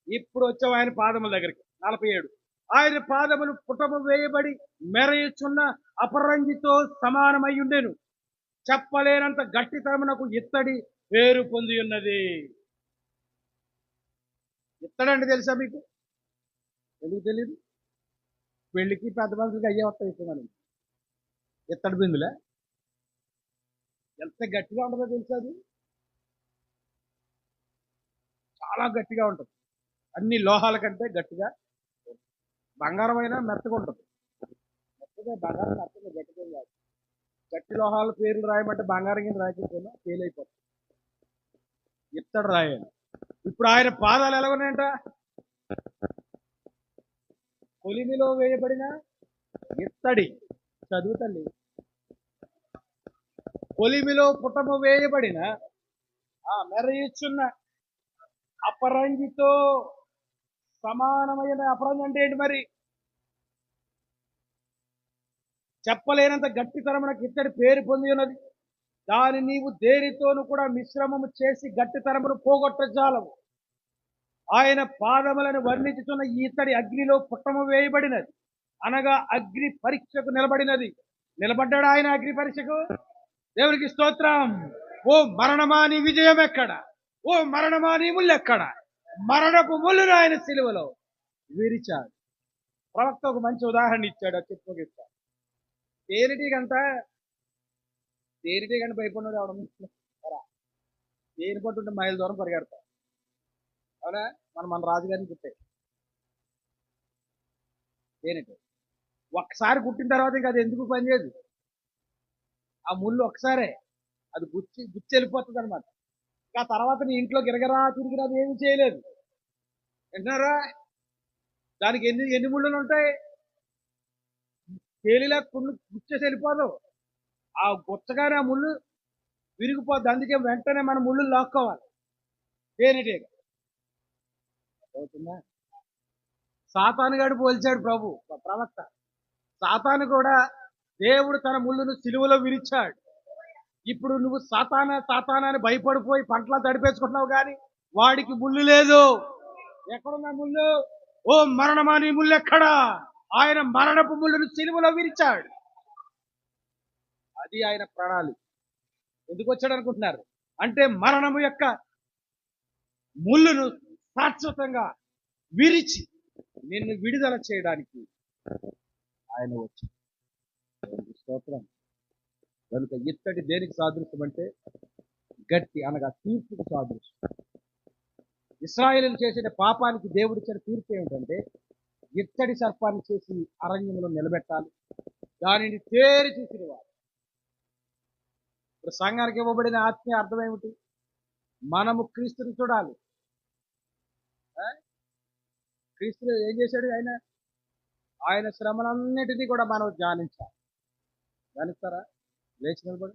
ఇప్పుడు వచ్చాం ఆయన పాదముల దగ్గరికి. 47. ఆయన పాదములు పుటము వేయబడి మెరయుచున్న అపరంజితో సమానమై ఉండెను. చెప్పలేనంత గట్టితనమునకు ఇత్తడి పేరు పొంది ఉన్నది. ఇత్తడంటే తెలుసా మీకు? ఎందుకు తెలియదు? పెళ్లికి పెద్ద మనుషులకి అయ్యే వస్తాయి ఇస్తామని. ఇత్తడి బిందులే ఎంత గట్టిగా ఉంటుందో తెలుసా? అది చాలా గట్టిగా ఉంటుంది. అన్ని లోహాల కంటే గట్టిగా. బంగారం అయినా మెత్తగా ఉంటుంది. మెత్తగా బంగారం మెత్తగా గట్టిగా కాదు. గట్టి లోహాల పేర్లు రాయమంటే బంగారం కింద రాయకపోయినా ఫెయిల్ అయిపోతుంది. ఇత్తడి రాయాలి. ఇప్పుడు ఆయన పాదాలు ఎలా ఉన్నాయంట? కొలిమిలో వేయబడిన ఇత్తడి. చదువుతండి. కొలిమిలో పుటము వేయబడిన మెరయిచున్న అపరంజితో సమానమైన. అపరంజి అంటే ఏంటి మరి? చెప్పలేనంత గట్టితరమునకు ఇత్తడి పేరు పొంది ఉన్నది. దాని నీవు దేనితోను కూడా మిశ్రమము చేసి గట్టితరమును పోగొట్టజాలవు. ఆయన పాదములను వర్ణించుతున్న ఈ ఇత్తడి అగ్నిలో పుట్టము వేయబడినది, అనగా అగ్ని పరీక్షకు నిలబడినది. నిలబడ్డాడు ఆయన అగ్ని పరీక్షకు. దేవునికి స్తోత్రం. ఓ మరణమా నీ విజయం ఎక్కడ? ఓ మరణమా నీ ముళ్ళు ఎక్కడ? మరణపు ముళ్ళును ఆయన సిలువలో విరిచాడు. ప్రవక్త ఒక మంచి ఉదాహరణ ఇచ్చాడు, అది చెప్పుకోగిస్తాడు. తేనెటీగంటే భయపడినాడు అవడం. తేనె పట్టుంటే మైలు దూరం పరిగెడతాం. అవునా? మన రాజుగారిని కుట్టే తేనెటీగ ఒక్కసారి కుట్టిన తర్వాత ఇంకా అది ఎందుకు పనిచేయదు. ఆ ముళ్ళు ఒక్కసారే అది గుచ్చి వెళ్ళిపోతుంది అనమాట. ఇంకా తర్వాత నీ ఇంట్లో గిరగరా తిరిగిరా అది ఏమి చేయలేదు. వింటున్నారా? దానికి ఎన్ని ముళ్ళులు ఉంటాయి? తేలిలా గుచ్చేసి వెళ్ళిపోదు. ఆ గుచ్చగానే ఆ ముళ్ళు విరిగిపోద్ది. అందుకే వెంటనే మన ముళ్ళు లాక్కోవాలి. తేనెటీగ అవుతుందా? సాతానుగాడు పోల్చాడు ప్రవక్త. సాతాను కూడా దేవుడు తన ముళ్ళును సిలువలో విరిచాడు. ఇప్పుడు నువ్వు సాతానా అని భయపడిపోయి పంటలా తడిపేసుకుంటున్నావు, కానీ వాడికి ముళ్ళు లేదు. ఎక్కడున్నా ముళ్ళు? ఓ మరణమా నీ ముళ్ళు ఎక్కడా? ఆయన మరణపు ముళ్ళును సిలువలో విరిచాడు. అది ఆయన ప్రణాళిక. ఎందుకు వచ్చాడు అనుకుంటున్నారు? అంటే మరణము యొక్క ముళ్ళును శాశ్వతంగా విరిచి నిన్ను విడుదల చేయడానికి ఆయన వచ్చాడు. స్తోత్రం. కనుక ఇత్తడి దేనికి సాదృశ్యం అంటే గట్టి, అనగా తీర్పుకు సాదృశ్యం. ఇశ్రాయేలులు చేసిన పాపానికి దేవుడిచ్చిన తీర్పు ఏమిటంటే ఇత్తడి సర్పాన్ని చేసి అరణ్యంలో నిలబెట్టాలి, దానిని తేరి చూసిన వారు. ఇప్పుడు సంఘానికి ఇవ్వబడిన ఆత్మీయ అర్థం ఏమిటి? మనము క్రీస్తుని చూడాలి. క్రీస్తు ఏం చేశాడు ఆయన? ఆయన శ్రమలన్నిటినీ కూడా మనం ధ్యానించాలి. ధ్యానిస్తారా? లేచి నిలబడి